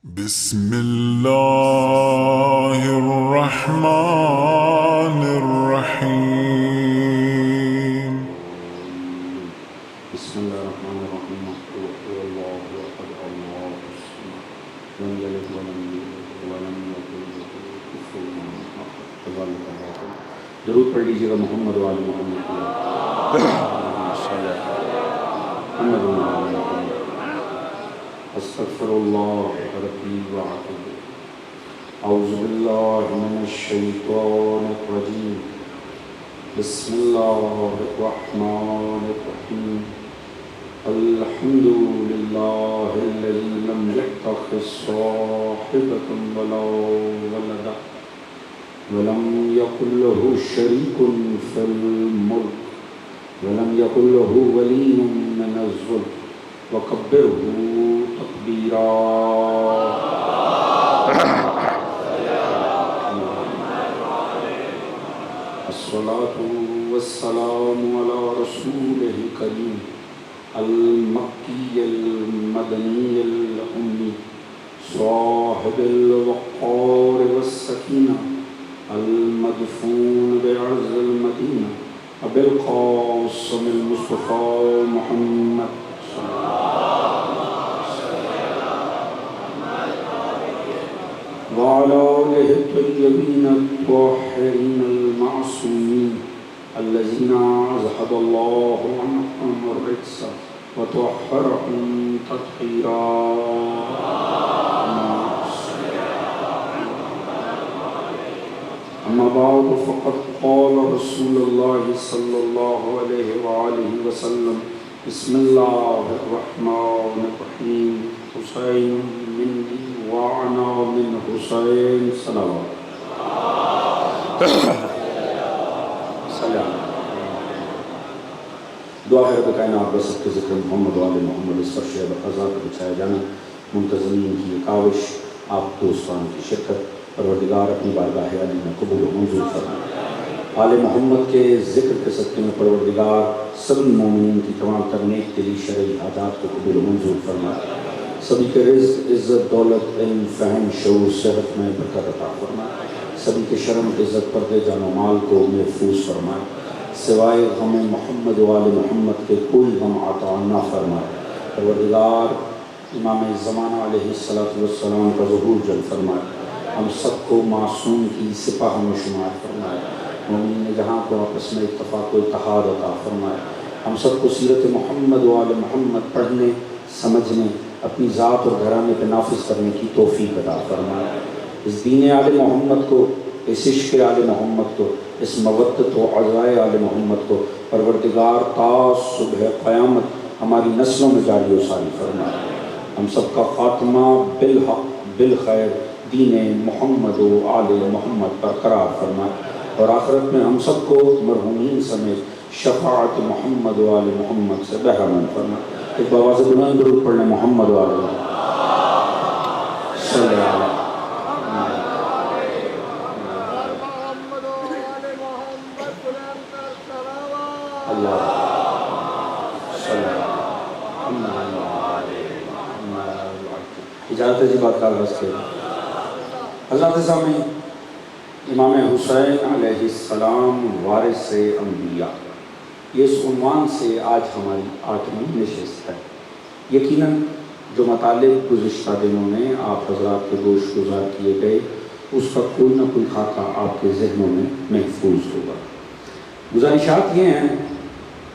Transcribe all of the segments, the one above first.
بسم الله الرحمن الرحيم. بسم الله الرحمن الرحيم. قل هو الله احد الله الصمد لم يلد ولم يولد ولم يكن له كفوا احد. تبارك الله. درود پڑھ لیجیے گا محمد وعلی محمد محمد وعلی محمد. استغفر الله ربي واتوب اليه. اعوذ بالله من الشيطان الرجيم. بسم الله الرحمن الرحيم. الحمد لله الذي لم يتخذ صاحبة ولا ولدا ولم يكن له شريك في الملك ولم يكن له ولي من الذل وكبره تكبيرا. الصلاة والسلام على رسوله الكريم المكي المدني الأمي صاحب الوقار والسكينة المدفون بعز المدينة أبي القاسم المصطفى محمد وعلى آله الطيبين الطاهرين المعصومين الذين أذهب الله عنهم الرجس وطهرهم تطهيرا. أما بعد فقد قال رسول الله صلى الله عليه وآله وسلم بسم الله الرحمن الرحيم. حسين مني وأنا من حسين صلوات. دعا ہے رب کائنات بس کے ذکر محمد وآل محمد اس فرش بقضا کا بچایا جانا، منتظمین کی یہ کاوش، آپ دوستان کی شرکت، پروردگار اپنی بارگاہ علی میں قبول و منظور فرمائے. آل محمد کے ذکر کے صدقے میں پروردگار سبھی مومنین کی تمام تر نیک دلی شرعی حاجات کو قبول و منظور فرمائے. سبھی کے رزق، عزت، دولت، علم، فہم، شعور، صحت میں برکت عطا فرمائے. سبھی کے شرم، عزت، پردے، جان و مال کو محفوظ فرمائے. سوائے غم محمد وآل محمد کے کوئی غم عطا نہ فرمائے. پروردگار امام زمانہ علیہ السلام کا ظہور جل فرمائے. ہم سب کو معصوم کی سپاہ میں شمار فرمائے. مومنین جہاں کو آپس میں اتفاق و اتحاد عطا فرمائے. ہم سب کو سیرت محمد وآل محمد پڑھنے، سمجھنے، اپنی ذات اور گھرانے پہ نافذ کرنے کی توفیق عطا فرمائے. اس دین آل محمد کو، اس عشق آل محمد کو، اس مودت و عزائے آل محمد کو پروردگار تا صبح قیامت ہماری نسلوں میں جاری و ساری فرمائے. ہم سب کا خاتمہ بالحق بالخیر دین محمد و آل محمد پر قرار فرمائے، اور آخرت میں ہم سب کو مرحومین سمیت شفاعت محمد و آل محمد سے بہرمند فرمائے. ایک بآواز بلند درود پڑھنے محمد و آل محمد صلی اللہ علیہ وسلم. اجازت ہے جی بات کا آغاز کے حضرات سامعین، امام حسین علیہ السلام وارث انبیاء، یہ اس عنوان سے آج ہماری 8ویں نشست ہے. یقیناً جو مطالب گزشتہ دنوں میں آپ حضرات کے گوش گزار کیے گئے اس کا کوئی نہ کوئی خاکہ آپ کے ذہنوں میں محفوظ ہوگا. گزارشات یہ ہیں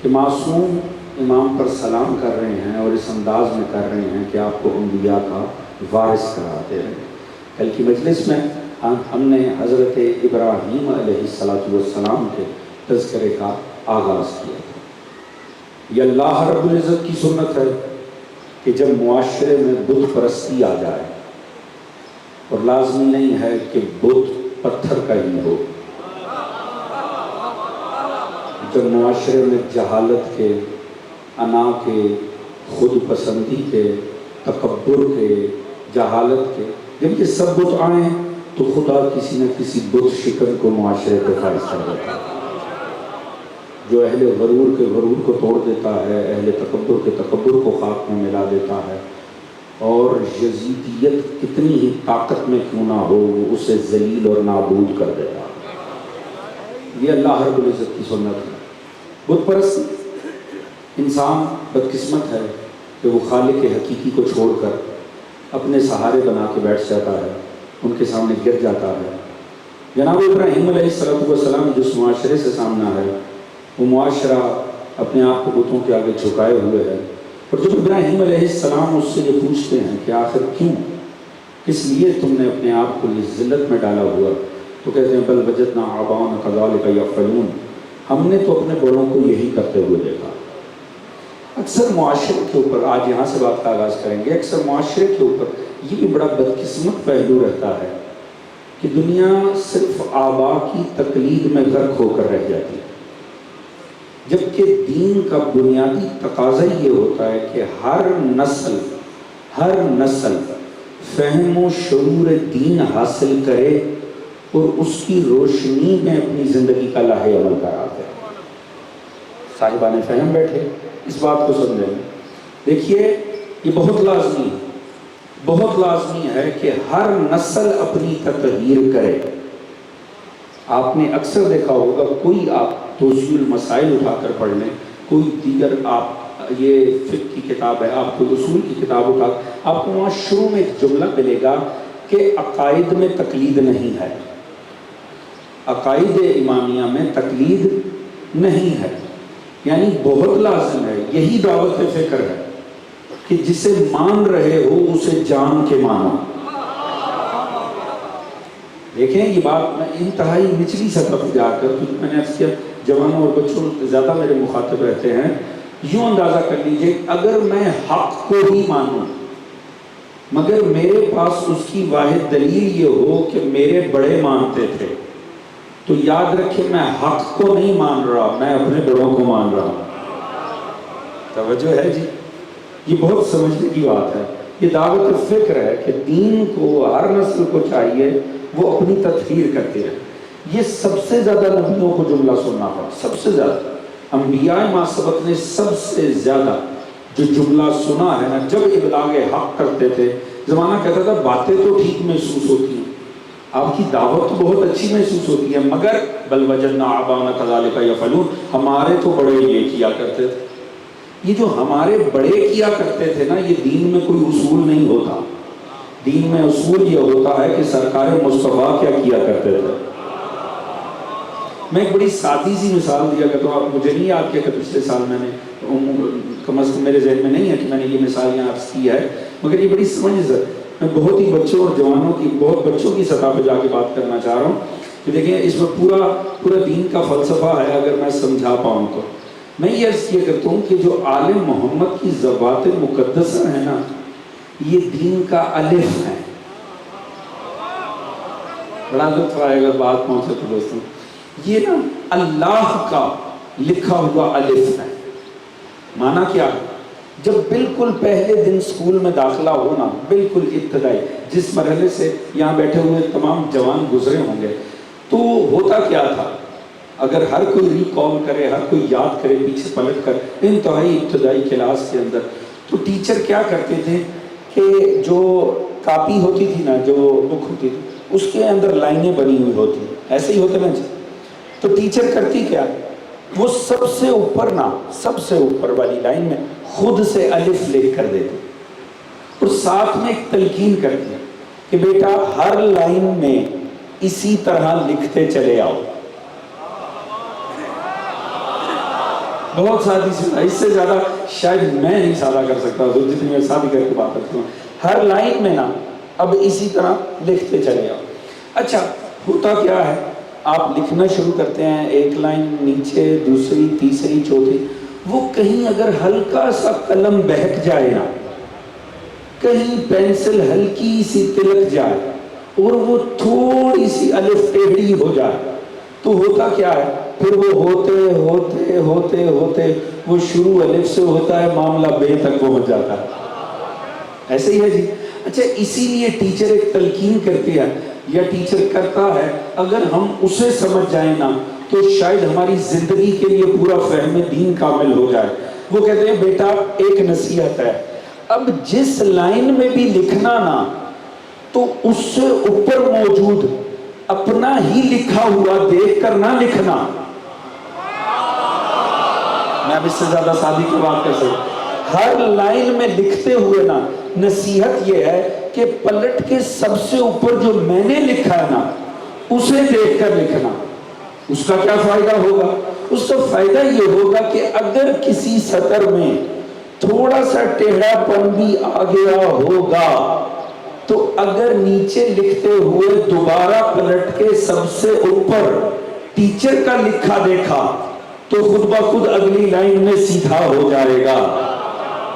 کہ معصوم امام پر سلام کر رہے ہیں اور اس انداز میں کر رہے ہیں کہ آپ کو انبیاء کا وارث قرار دے رہے ہیں. کل کی مجلس میں ہم نے حضرت ابراہیم علیہ السلام کے تذکرے کا آغاز کیا تھا. یہ اللہ رب العزت کی سنت ہے کہ جب معاشرے میں بت پرستی آ جائے، اور لازمی نہیں ہے کہ بت پتھر کا ہی ہو، جب معاشرے میں جہالت کے، انا کے، خود پسندی کے، تکبر کے، جہالت کے، جب یہ سب بت آئیں تو خدا کسی نہ کسی بت شکن کو معاشرے پہ فائز کر دیتا ہے. جو اہل غرور کے غرور کو توڑ دیتا ہے، اہل تکبر کے تکبر کو خاک میں ملا دیتا ہے، اور یزیدیت کتنی ہی طاقت میں کیوں نہ ہو وہ اسے ذلیل اور نابود کر دیتا. یہ اللہ رب العزت کی سنت ہے. بت پرست انسان بدقسمت ہے کہ وہ خالق حقیقی کو چھوڑ کر اپنے سہارے بنا کے بیٹھ جاتا ہے، ان کے سامنے گر جاتا ہے. جناب ابراہیم علیہ السلام جس معاشرے سے سامنا ہے وہ معاشرہ اپنے آپ کو بتوں کے آگے جھکائے ہوئے ہے. اور جب ابراہیم علیہ السلام اس سے یہ پوچھتے ہیں کہ آخر کیوں، کس لیے تم نے اپنے آپ کو یہ ذلت میں ڈالا ہوا، تو کہتے ہیں بل وجدنا آباءنا کذالک یفعلون، ہم نے تو اپنے بڑوں کو یہی کرتے ہوئے دیکھا. اکثر معاشرے کے اوپر، آج یہاں سے بات کا آغاز کریں گے، اکثر معاشرے کے اوپر یہ بھی بڑا بدقسمت پہلو رہتا ہے کہ دنیا صرف آباء کی تقلید میں غرق ہو کر رہ جاتی ہے، جبکہ دین کا بنیادی تقاضا یہ ہوتا ہے کہ ہر نسل فہم و شعور دین حاصل کرے اور اس کی روشنی میں اپنی زندگی کا لاہ عمل کرا دے. صاحبان فہم بیٹھے اس بات کو سمجھیں. دیکھیے یہ بہت لازمی ہے کہ ہر نسل اپنی تطہیر کرے. آپ نے اکثر دیکھا ہوگا، کوئی آپ توضیح المسائل اٹھا کر پڑھ لیں، کوئی دیگر آپ یہ فقہ کی کتاب ہے، آپ کوئی اصول کی کتاب اٹھا، آپ کو وہاں شروع میں ایک جملہ ملے گا کہ عقائد میں تقلید نہیں ہے، عقائد امامیہ میں تقلید نہیں ہے. یعنی بہت لازم ہے، یہی دعوت فکر ہے کہ جسے مان رہے ہو اسے جان کے مانو. دیکھیں یہ بات میں انتہائی نچلی سطح پر جا کر، کیونکہ میں نے عرض کیا جوانوں اور بچوں زیادہ میرے مخاطب رہتے ہیں، یوں اندازہ کر لیجئے اگر میں حق کو ہی مانوں مگر میرے پاس اس کی واحد دلیل یہ ہو کہ میرے بڑے مانتے تھے، تو یاد رکھیں میں حق کو نہیں مان رہا، میں اپنے بڑوں کو مان رہا ہوں. توجہ ہے جی؟ یہ بہت سمجھنے کی بات ہے. یہ دعوت فکر ہے کہ دین کو ہر نسل کو چاہیے وہ اپنی تطہیر کرتے ہیں. یہ سب سے زیادہ نبیوں کو جملہ سننا پڑا، سب سے زیادہ انبیاء ما سبق نے سب سے زیادہ جو جملہ سنا ہے نا، جب ابلاغ حق کرتے تھے، زمانہ کہتا تھا باتیں تو ٹھیک محسوس ہوتی ہیں، آپ کی دعوت تو بہت اچھی محسوس ہوتی ہے، مگر بل وجدنا آباءنا کذالک یفعلون، ہمارے تو بڑے یہ کیا کرتے تھے. یہ جو ہمارے بڑے کیا کرتے تھے نا، یہ دین میں کوئی اصول نہیں ہوتا. دین میں اصول یہ ہوتا ہے کہ سرکار مصطفیٰ کیا کیا کرتے تھے. میں ایک بڑی سادی سی مثال دیا کرتا ہوں. آپ مجھے نہیں یاد کیا کہ پچھلے سال میں نے، کم از کم میرے ذہن میں نہیں ہے کہ میں نے یہ مثال یہاں عرض کی ہے، مگر یہ بڑی سمجھ ہے. میں بہت ہی بچوں اور جوانوں کی، بہت بچوں کی سطح پہ جا کے بات کرنا چاہ رہا ہوں کہ دیکھیں اس میں پورا دین کا فلسفہ ہے. اگر میں سمجھا پاؤں تو میں یہ عرض کیا کرتا ہوں کہ جو آل محمد کی ذوات مقدسہ ہے نا، یہ دین کا الف ہے. بڑا لطف آئے گا بات پہنچے تو دوستوں. یہ نا اللہ کا لکھا ہوا الف ہے. مانا کیا؟ جب بالکل پہلے دن سکول میں داخلہ ہونا، بالکل ابتدائی جس مرحلے سے یہاں بیٹھے ہوئے تمام جوان گزرے ہوں گے، تو ہوتا کیا تھا؟ اگر ہر کوئی ریکال کرے، ہر کوئی یاد کرے پیچھے پلٹ کر، انتہائی ابتدائی کلاس کے اندر تو ٹیچر کیا کرتے تھے کہ جو کاپی ہوتی تھی نا، جو بک ہوتی تھی، اس کے اندر لائنیں بنی ہوئی ہوتی، ایسے ہی ہوتے نا جی. تو ٹیچر کرتی کیا، وہ سب سے اوپر والی لائن میں خود سے الف لکھ کر دیتے اور ساتھ میں ایک تلقین کرتی کہ بیٹا ہر لائن میں اسی طرح لکھتے چلے آؤ. بہت سادی سی، اس سے زیادہ شاید میں نہیں سادہ کر سکتا جتنی میں سادی کر کے بات کرتا ہوں. ہر لائن میں نا اب اسی طرح لکھتے چلے آؤ. اچھا ہوتا کیا ہے، آپ لکھنا شروع کرتے ہیں، ایک لائن نیچے، دوسری، تیسری، چوتھی، وہ کہیں اگر ہلکا سا قلم بہک جائے نا، کہیں پینسل ہلکی سی تلک جائے اور وہ تھوڑی سی الف ٹیڑھی ہو جائے، تو ہوتا کیا ہے، پھر وہ ہوتے وہ شروع الف سے ہوتا ہے، معاملہ بے تک پہنچ جاتا ہے. ایسے ہی ہے جی. اچھا اسی لیے ٹیچر ایک تلقین کرتی ہے یا ٹیچر کرتا ہے، اگر ہم اسے سمجھ جائیں نا تو شاید ہماری زندگی کے لیے پورا فہم دین کامل ہو جائے. وہ کہتے ہیں بیٹا ایک نصیحت ہے، اب جس لائن میں بھی لکھنا نا تو اس سے اوپر موجود اپنا ہی لکھا ہوا دیکھ کر نہ لکھنا. میں اب اس سے زیادہ سادی کی بات کر سکتا. ہر لائن میں لکھتے ہوئے نا نصیحت یہ ہے کہ پلٹ کے سب سے اوپر جو میں نے لکھا ہے نا اسے دیکھ کر لکھنا. اس کا کیا فائدہ ہوگا؟ اس کا فائدہ یہ ہوگا کہ اگر کسی سطر میں تھوڑا سا ٹیڑھا پن بھی آ گیا ہوگا تو اگر نیچے لکھتے ہوئے دوبارہ پلٹ کے سب سے اوپر ٹیچر کا لکھا دیکھا تو خود بخود اگلی لائن میں سیدھا ہو جائے گا.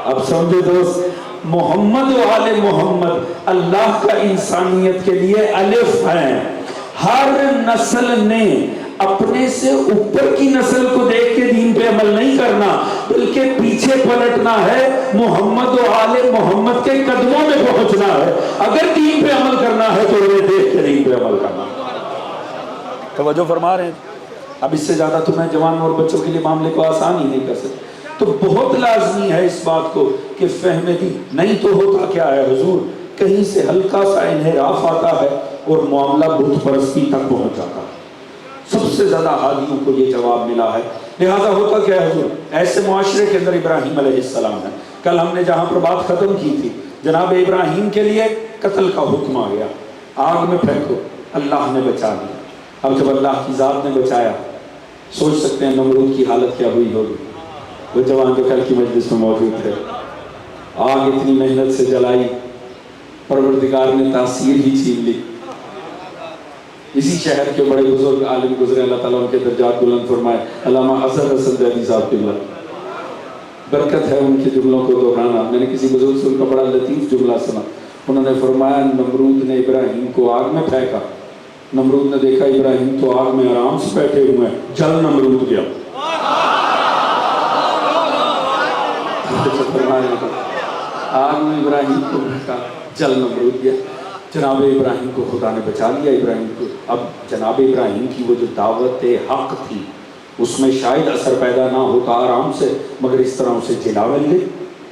اب سمجھے دوست، محمد و آل محمد اللہ کا انسانیت کے لیے الف ہیں. ہر نسل نے اپنے سے اوپر کی نسل کو دیکھ کے دین پہ عمل نہیں کرنا بلکہ پیچھے پلٹنا ہے، محمد و آل محمد کے قدموں میں پہنچنا ہے. اگر دین پہ عمل کرنا ہے تو انہیں دیکھ کے دین پہ عمل کرنا. توجہ فرما رہے ہیں؟ اب اس سے زیادہ تو میں جوان اور بچوں کے لیے معاملے کو آسان ہی نہیں کر سکتا. تو بہت لازمی ہے اس بات کو کہ فہم دی نہیں تو ہوتا کیا ہے حضور، کہیں سے ہلکا سا انحراف آتا ہے اور معاملہ بت پرستی تک پہنچ جاتا ہے. سب سے زیادہ حادیوں کو یہ جواب ملا ہے. لہذا ہوتا کیا ہے حضور، ایسے معاشرے کے اندر ابراہیم علیہ السلام ہے. کل ہم نے جہاں پر بات ختم کی تھی جناب ابراہیم کے لیے قتل کا حکم آ گیا، آگ میں پھینکو، اللہ نے بچا لیا. اب جب اللہ کی ذات نے بچایا، سوچ سکتے ہیں نمرود کی حالت کیا ہوئی ہوگی. وہ جوان جو کل کی مجلس میں موجود تھے، آگ اتنی محنت سے جلائی، پروردگار نے تاثیر ہی چھین لی. اسی شہر کے بڑے بزرگ عالم گزرے، اللہ تعالیٰ ان کے درجات بلند فرمائے، علامہ اظہر حسن زیدی صاحب کی برکت ہے ان کے جملوں کو دہرانا. میں نے کسی بزرگ سے ان کا بڑا لطیف جملہ سنا. انہوں نے فرمایا نمرود نے ابراہیم کو آگ میں پھینکا، نمرود نے دیکھا ابراہیم تو آگ میں آرام سے بیٹھے ہوئے ہیں، جل نمرود گیا. آگ میں ابراہیم کو پھینکا، جل نمرود گیا. جناب ابراہیم کو خدا نے بچا لیا. ابراہیم کو اب جناب ابراہیم کی وہ جو دعوت حق تھی اس میں شاید اثر پیدا نہ ہوتا آرام سے، مگر اس طرح اسے جلا مل گئی.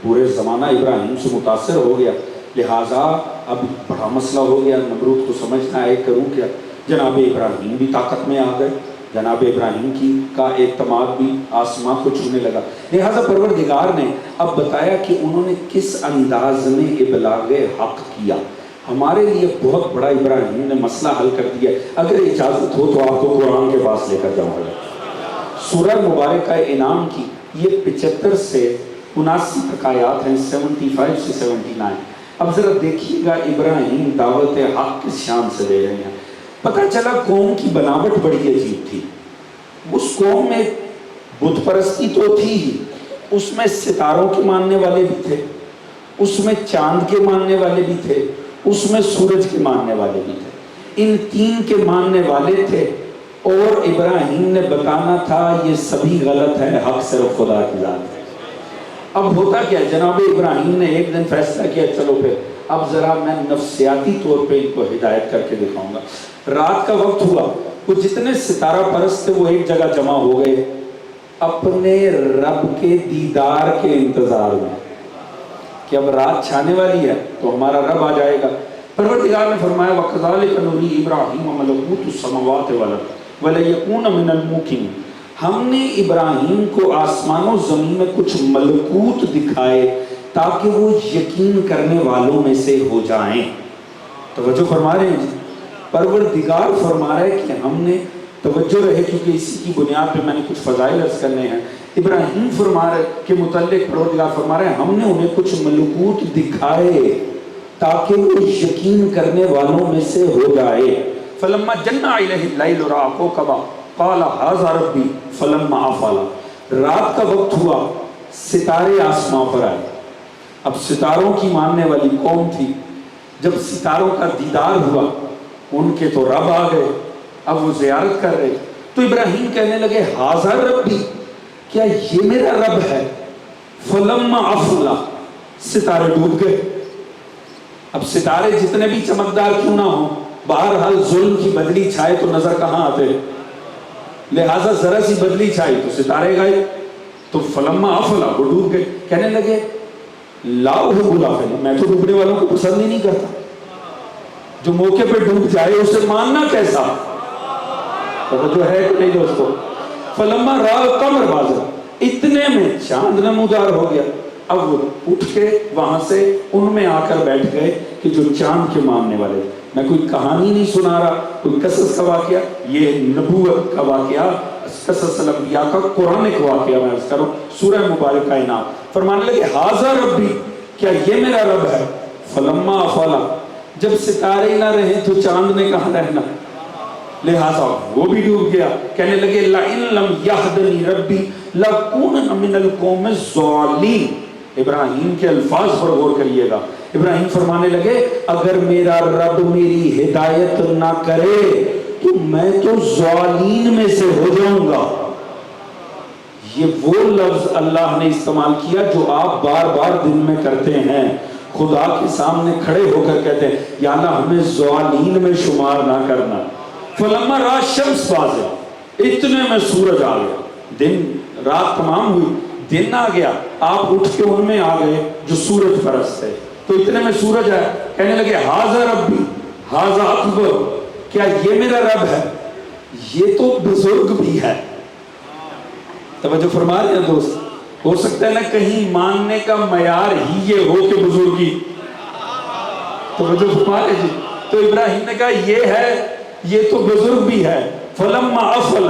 پورے زمانہ ابراہیم سے متاثر ہو گیا. لہٰذا اب بڑا مسئلہ ہو گیا، نمرود کو سمجھنا ہے کروں کیا. جناب ابراہیم بھی طاقت میں آ گئے، جناب ابراہیم کی کا اعتماد بھی آسمان کو چھونے لگا. لہٰذا پروردگار نے اب بتایا کہ انہوں نے کس انداز میں ابلاغ حق کیا. ہمارے لیے بہت بڑا ابراہیم نے مسئلہ حل کر دیا. اگر اجازت ہو تو آپ کو قرآن کے پاس لے کر جاؤں گا. سورہ مبارکہ انعام کی یہ 75 سے 79 تک آیات ہیں، 75 سے 79. اب ذرا دیکھیے گا ابراہیم دعوت حق کس شان سے دے رہے ہیں. پتہ چلا قوم کی بناوٹ بڑی عجیب تھی. اس قوم میں بت پرستی تو تھی ہی، اس میں ستاروں کے ماننے والے بھی تھے، اس میں چاند کے ماننے والے بھی تھے، اس میں سورج کے ماننے والے بھی تھے. ان تین کے ماننے والے تھے اور ابراہیم نے بتانا تھا یہ سبھی غلط ہے، حق صرف خدا کی ذات ہے. اب ہوتا کیا، جناب ابراہیم نے ایک دن فیصلہ کیا چلو پھر اب ذرا میں نفسیاتی طور پہ ان کو ہدایت کر کے دکھاؤں گا. رات کا وقت ہوا، وہ جتنے ستارہ پرست تھے وہ ایک جگہ جمع ہو گئے اپنے رب کے دیدار کے انتظار میں کہ اب رات چھانے والی ہے تو ہمارا رب آ جائے گا. پروردگار نے فرمایا وَكَذَلِكَ نُرِي إِبْرَاهِيمَ مَلَكُوتُ السَّمَاوَاتِ وَالْأَرْضِ وَلَيَكُونَ مِنَ الْمُوقِنِينَ. ہم نے ابراہیم کو آسمان و زمین میں کچھ ملکوت دکھائے تاکہ وہ یقین کرنے والوں میں سے ہو جائیں. توجہ فرما رہے ہیں جی. پروردگار فرما رہے کہ ہم نے توجہ رہے کیونکہ اسی کی بنیاد پہ میں نے کچھ فضائل عرض کرنے ہیں. ابراہیم فرما رہے کہ متعلق پروردگار فرما رہے ہیں ہم نے انہیں کچھ ملکوت دکھائے تاکہ وہ یقین کرنے والوں میں سے ہو جائے. فلما جن علیہ اللیل رأى کوكبا قال ھذا ربی فلما افل. رات کا وقت ہوا، ستارے آسمان پر آئے. اب ستاروں کی ماننے والی قوم تھی، جب ستاروں کا دیدار ہوا ان کے تو رب آ گئے. اب وہ زیارت کر رہے تو ابراہیم کہنے لگے ھذا ربی، کیا یہ میرا رب ہے؟ فلما افل، ستارے ڈوب گئے. اب ستارے جتنے بھی چمکدار کیوں نہ ہوں، بہرحال ظلم کی بدلی چھائے تو نظر کہاں آتے، لہٰذا ذرا سی بدلی چھائی تو ستارے گئے. تو فلما افلا، وہ ڈوب گئے. کہنے لگے لا احب الافلین، میں تو ڈوبنے والوں کو پسند ہی نہیں کرتا، جو موقع پہ ڈوب جائے اسے ماننا کیسا؟ تو جو ہے کہ نہیں دوستو؟ فلما راى القمر بازغا، اتنے میں چاند نمودار ہو گیا. اب وہ اٹھ کے وہاں سے ان میں آ کر بیٹھ گئے کہ جو چاند کے ماننے والے. میں کوئی کہانی نہیں سنا رہا، کوئی قصص کا واقعہ، یہ نبوت کا واقعہ، قصص الانبیاء کا قرآنک واقعہ میں عرض کروں. سورہ مبارکہ انعام فرمانے لگے ھذا ربی، کیا یہ میرا رب ہے. فلما افلا، جب ستارے نہ رہے تو چاند نے کہاں رہنا، لہذا وہ بھی ڈوب گیا. کہنے لگے لئن لم یہدنی ربی لکونن من القوم الضالین. ابراہیم کے الفاظ پر غور کریے گا. ابراہیم فرمانے لگے اگر میرا رب میری ہدایت نہ کرے تو میں تو ضالین میں سے ہو جاؤں گا. یہ وہ لفظ اللہ نے استعمال کیا جو آپ بار بار دن میں کرتے ہیں. خدا کے سامنے کھڑے ہو کر کہتے ہیں یا اللہ ہمیں ضالین میں شمار نہ کرنا. فلما راى الشمس بازغا، اتنے میں سورج آ گیا. دن رات تمام ہوئی، دن آ گیا. آپ اٹھ کے ان میں آ گئے جو سورج پرست ہے. تو اتنے میں سورج آیا. کہنے لگے ھذا ربی ھذا اکبر، کیا یہ میرا رب ہے، یہ تو بزرگ بھی ہے. توجہ فرما رہے ہیں دوست؟ ہو سکتا ہے نا کہیں ماننے کا معیار ہی یہ ہو کہ بزرگی. توجہ فرما رہے جی. تو ابراہیم نے کہا یہ ہے، یہ تو بزرگ بھی ہے. فلما افل،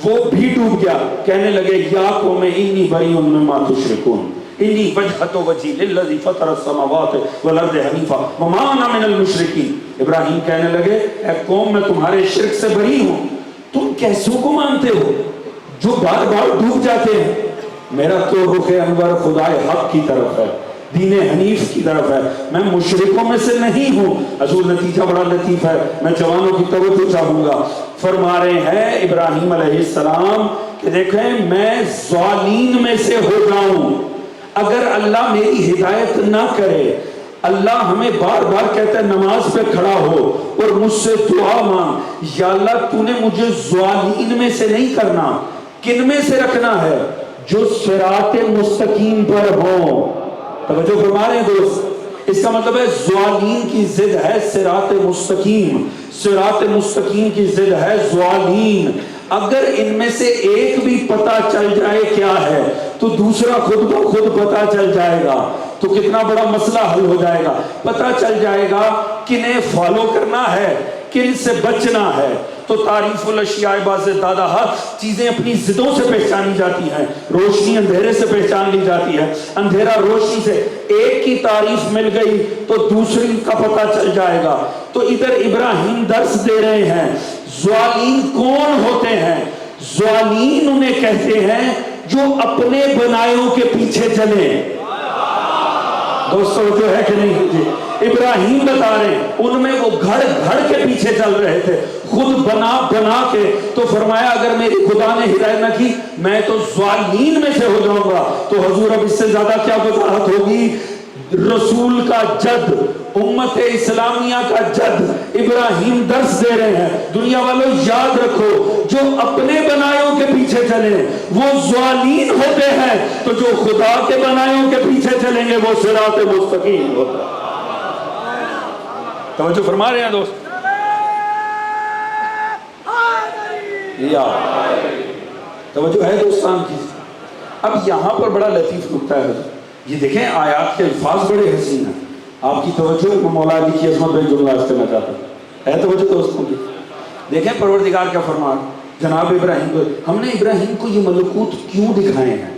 وہ بھی ڈوب گیا. کہنے لگے یا قوم انی بریء مما تشرکون انی وجہت وجہی للذی فطر السماوات والارض حنیفا وما انا من المشرکین. ابراہیم کہنے لگے اے قوم میں تمہارے شرک سے بری ہوں. تم کیسوں کو مانتے ہو جو بار بار ڈوب جاتے ہیں؟ میرا تو رخ انور خدائے حق کی طرف ہے، دین حنیف کی طرف ہے، میں مشرکوں میں سے نہیں ہوں. حضور نتیجہ بڑا لطیف ہے، میں جوانوں کی توجہ چاہوں گا. فرما رہے ہیں ابراہیم علیہ السلام کہ دیکھیں میں ضالین میں سے ہو جاؤں اگر اللہ میری ہدایت نہ کرے. اللہ ہمیں بار بار کہتا ہے نماز پہ کھڑا ہو اور مجھ سے دعا مانگ، یا اللہ تو نے مجھے ضالین میں سے نہیں کرنا. کن میں سے رکھنا ہے؟ جو صراط مستقیم پر ہوں. توجہ فرما رہے ہیں دوست؟ اس کا مطلب ہے ضالین کی ضد ہے صراط مستقیم، صراط مستقیم کی ضد ہے ضالین. اگر ان میں سے ایک بھی پتہ چل جائے کیا ہے تو دوسرا خود بخود پتہ چل جائے گا. تو کتنا بڑا مسئلہ حل ہو جائے گا. پتہ چل جائے گا کنہیں فالو کرنا ہے، کن سے بچنا ہے. تو تعریف الاشیاء باز دادا، چیزیں اپنی ضدوں سے پہچانی جاتی ہیں. روشنی اندھیرے سے پہچان لی جاتی ہے، اندھیرا روشنی سے. ایک کی تعریف مل گئی تو دوسری کا پتہ چل جائے گا. تو ادھر ابراہیم درس دے رہے ہیں ضالین کون ہوتے ہیں. ضالین انہیں کہتے ہیں جو اپنے بنائیوں کے پیچھے چلیں. دوستو جو ہے کہ نہیں جی؟ ابراہیم بتا رہے ہیں ان میں وہ گھڑ گھڑ کے پیچھے چل رہے تھے، خود بنا بنا کے. تو فرمایا اگر میری خدا نے ہدایت نہ کی میں تو ضالین میں سے ہو جاؤں گا. تو حضور اب اس سے زیادہ کیا وضاحت ہوگی؟ رسول کا جد، امت اسلامیہ کا جد ابراہیم درس دے رہے ہیں. دنیا والوں یاد رکھو جو اپنے بنائیوں کے پیچھے چلیں وہ ضالین ہوتے ہیں، تو جو خدا کے بنائیوں کے پیچھے چلیں گے وہ صراط مستقیم ہوتا ہے. توجہ فرما رہے ہیں دوست؟ یا توجہ ہے دوستان کی؟ اب یہاں پر بڑا لطیف نکتہ ہے. یہ دیکھیں آیات کے الفاظ بڑے حسین ہیں. آپ کی توجہ مولا علی کی عظمت پہ جملہ عرض کرنا چاہتا ہوں. ہے توجہ دوستوں کی؟ دیکھیں پروردگار کیا فرما جناب ابراہیم کو. ہم نے ابراہیم کو یہ ملکوت کیوں دکھائے ہیں؟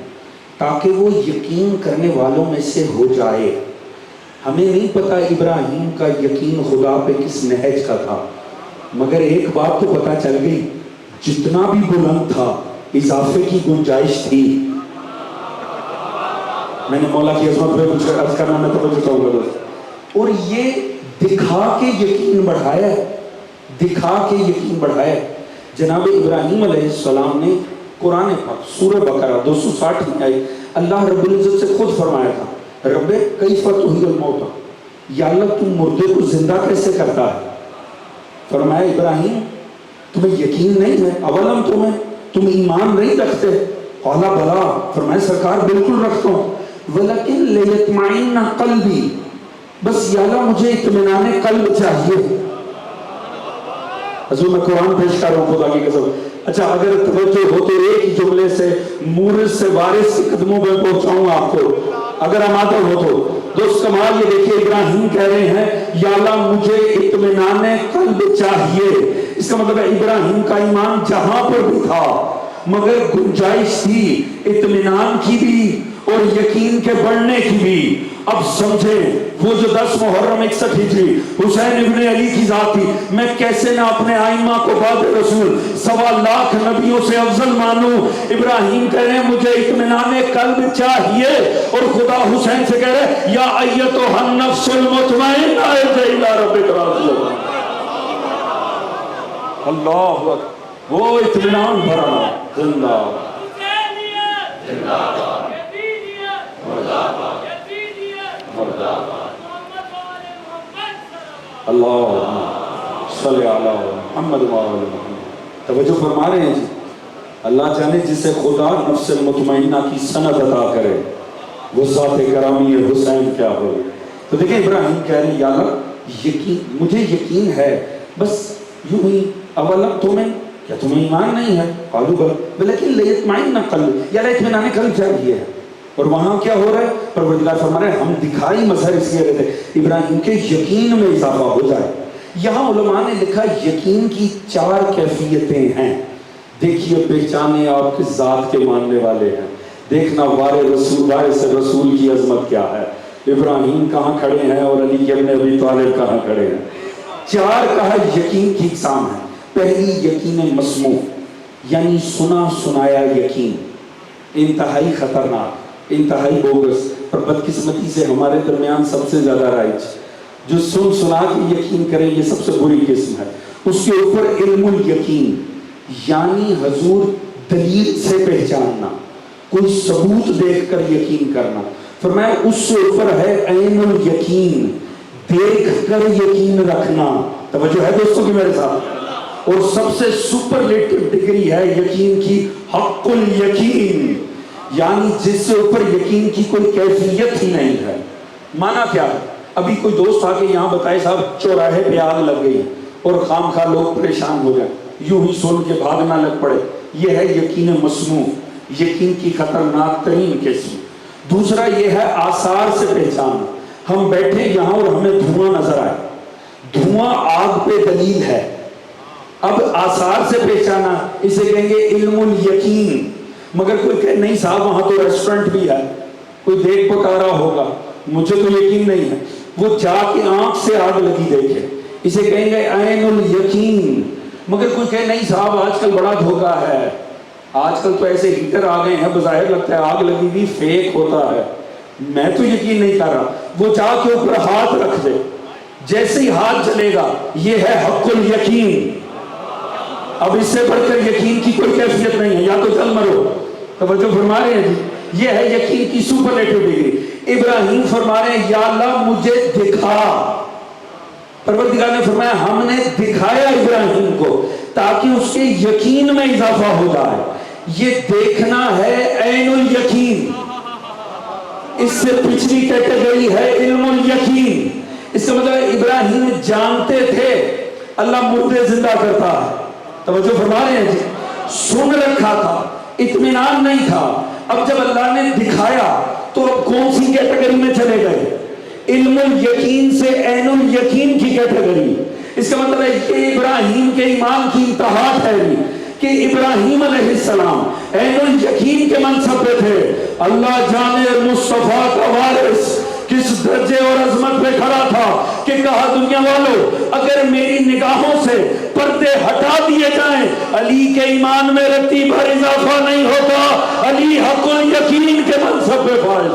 تاکہ وہ یقین کرنے والوں میں سے ہو جائے. ہمیں نہیں پتا ابراہیم کا یقین خدا پہ کس نہج کا تھا، مگر ایک بات تو پتا چل گئی جتنا بھی بلند تھا اضافے کی گنجائش تھی. میں نے مولا کی عظمت پہ کچھ عرض کرنا میں توجہ چاہوں گا دوست. اور یہ دکھا کے یقین بڑھایا ہے، دکھا کے یقین بڑھایا ہے. جناب ابراہیم علیہ السلام نے قرآن پاک سورہ بقرہ 260 میں آئی اللہ رب العزت سے خود فرمایا تھا رب کیف تحیی الموتى، یا اللہ تم مردے کو زندہ کیسے کرتا ہے. فرمایا ابراہیم تمہیں یقین نہیں ہے، اولم تم ایمان نہیں رکھتے؟ قال بلا، فرمایا سرکار بالکل رکھتا ہوں. وَلَكِنْ لِيَطْمَئِنَّ قَلْبِي، بس یا اللہ مجھے اطمینان قلب چاہیے. حضور میں قرآن پیش کر رہا ہوں خدا کی قسم. اچھا اگر توجہ ہو تو ایک ہی جملے سے مورث سے وارث کے قدموں میں پہنچاؤں آپ کو، اگر آمادہ ہو تو. دوست کمال یہ دیکھیے ابراہیم کہہ رہے ہیں یا اللہ مجھے اطمینان قلب چاہیے. اس کا مطلب ہے ابراہیم کا ایمان جہاں پر بھی تھا مگر گنجائش تھی اطمینان کی بھی اور یقین کے بڑھنے کی بھی. اب سمجھیں وہ جو 10 محرم 61 ہجری حسین ابن علی کی ذات تھی، میں کیسے نہ اپنے آئمہ کو بعد رسول 1.25 لاکھ نبیوں سے افضل مانوں. ابراہیم کہہ رہے ہیں مجھے اطمینان قلب چاہیے اور خدا حسین سے کہہ رہے یا ایتھا النفس المطمئنہ ارجعی الی ربک راضیہ. اللہ اکبر، وہ اطمینان بھرا زندہ اللہ صلی علی محمد وآل محمد. توجہ فرما رہے ہیں جی. اللہ جانے جسے خدا نفس مطمئنہ کی سند عطا کرے وہ ذات کرامی حسین کیا ہو. تو دیکھیں ابراہیم کہہ رہے ہیں یا اللہ یقین مجھے یقین ہے، بس یوں ہی اولا تمہیں کیا تمہیں ایمان نہیں ہے؟ قالوا بلی ولیکن لیطمئن قلبی، یا اللہ اطمینان قلب چاہیے. اور وہاں کیا ہو رہا ہے؟ پروردگار فرما رہے ہیں ہم دکھائی مظہر اس لیے رہتے ابراہیم کے یقین میں اضافہ ہو جائے. یہاں علماء نے لکھا یقین کی 4 کیفیتیں ہیں. دیکھیے پہچانے آپ کس ذات کے ماننے والے ہیں. دیکھنا وارث رسول کی عظمت کیا ہے. ابراہیم کہاں کھڑے ہیں اور علی ابن ابی طالب کہاں کھڑے ہیں. 4 کہا یقین کی اقسام ہے. پہلی یقین مسموع، یعنی سنا سنایا یقین، انتہائی خطرناک، انتہائی بوگس اور بدقسمتی سے ہمارے درمیان سب سے زیادہ رائج. جو سن سنا کے یقین کرے یہ سب سے بری قسم ہے. اس کے اوپر علم الیقین، یعنی حضور دلیل سے پہچاننا، کوئی ثبوت دیکھ کر یقین کرنا. فرمایا اس سے اوپر ہے عین الیقین، دیکھ کر یقین رکھنا. توجہ ہے دوستوں کی میرے ساتھ. اور سب سے سپرلیٹو ڈگری ہے یقین کی حق الیقین، یعنی جس سے اوپر یقین کی کوئی کیفیت ہی نہیں ہے. مانا کیا ہے؟ ابھی کوئی دوست آ کے یہاں بتائے صاحب چوراہے پہ آگ لگ گئی اور خام خواہ لوگ پریشان ہو گئے، یوں ہی سن کے بھاگنا لگ پڑے. یہ ہے یقین مسموع، یقین کی خطرناک ترین قسم. دوسرا یہ ہے آثار سے پہچاننا. ہم بیٹھے یہاں اور ہمیں دھواں نظر آئے، دھواں آگ پہ دلیل ہے. اب آثار سے پہچانا اسے کہیں گے علم الیقین. مگر کوئی کہے نہیں صاحب وہاں تو ریسٹورنٹ بھی ہے، کوئی دیکھ پکا رہا ہوگا، مجھے تو یقین نہیں ہے. وہ جا کے آنکھ سے آگ لگی دیکھے، اسے کہیں گے عین الیقین. مگر کوئی کہے نہیں صاحب آج کل بڑا دھوکہ ہے، آج کل تو ایسے ہیٹر آ گئے ہیں بظاہر لگتا ہے آگ لگی بھی فیک ہوتا ہے، میں تو یقین نہیں کر رہا. وہ جا کے اوپر ہاتھ رکھ دے، جیسے ہی ہاتھ جلے گا یہ ہے حق الیقین. اب اس سے بڑھ کر یقین کی کوئی کیفیت نہیں ہے، یا تو چل مرو. توجہ فرما رہے ہیں جی. یہ ہے یقین کی سپرلیٹو ڈگری. ابراہیم فرما رہے ہیں یا اللہ مجھے دکھا. پروردگار نے فرمایا ہم نے دکھایا ابراہیم کو تاکہ اس کے یقین میں اضافہ ہو جائے. یہ دیکھنا ہے عین الیقین. اس سے پچھلی کیٹیگری ہے علم الیقین. اس کا مطلب ابراہیم جانتے تھے اللہ مردے زندہ کرتا ہے. توجہ فرما رہے ہیں جی. سن رکھا تھا، اطمینان نہیں تھا. اب جب اللہ نے دکھایا تو اب کون سی کیٹیگری میں چلے گئے؟ علم الیقین سے عین الیقین کی کیٹیگری. اس کا مطلب ہے کہ ابراہیم کے ایمان کی انتہا ٹھہری کہ ابراہیم علیہ السلام عین الیقین کے منصب پہ تھے. اللہ جانے مصطفیٰ کا وارث کس درجے اور عظمت پہ کھڑا تھا کہ کہا دنیا والوں اگر میری نگاہوں سے پردے ہٹا دیے جائیں علی کے ایمان میں رتی بھر اضافہ نہیں ہوتا. علی حق الیقین کے منصب پہ فائز.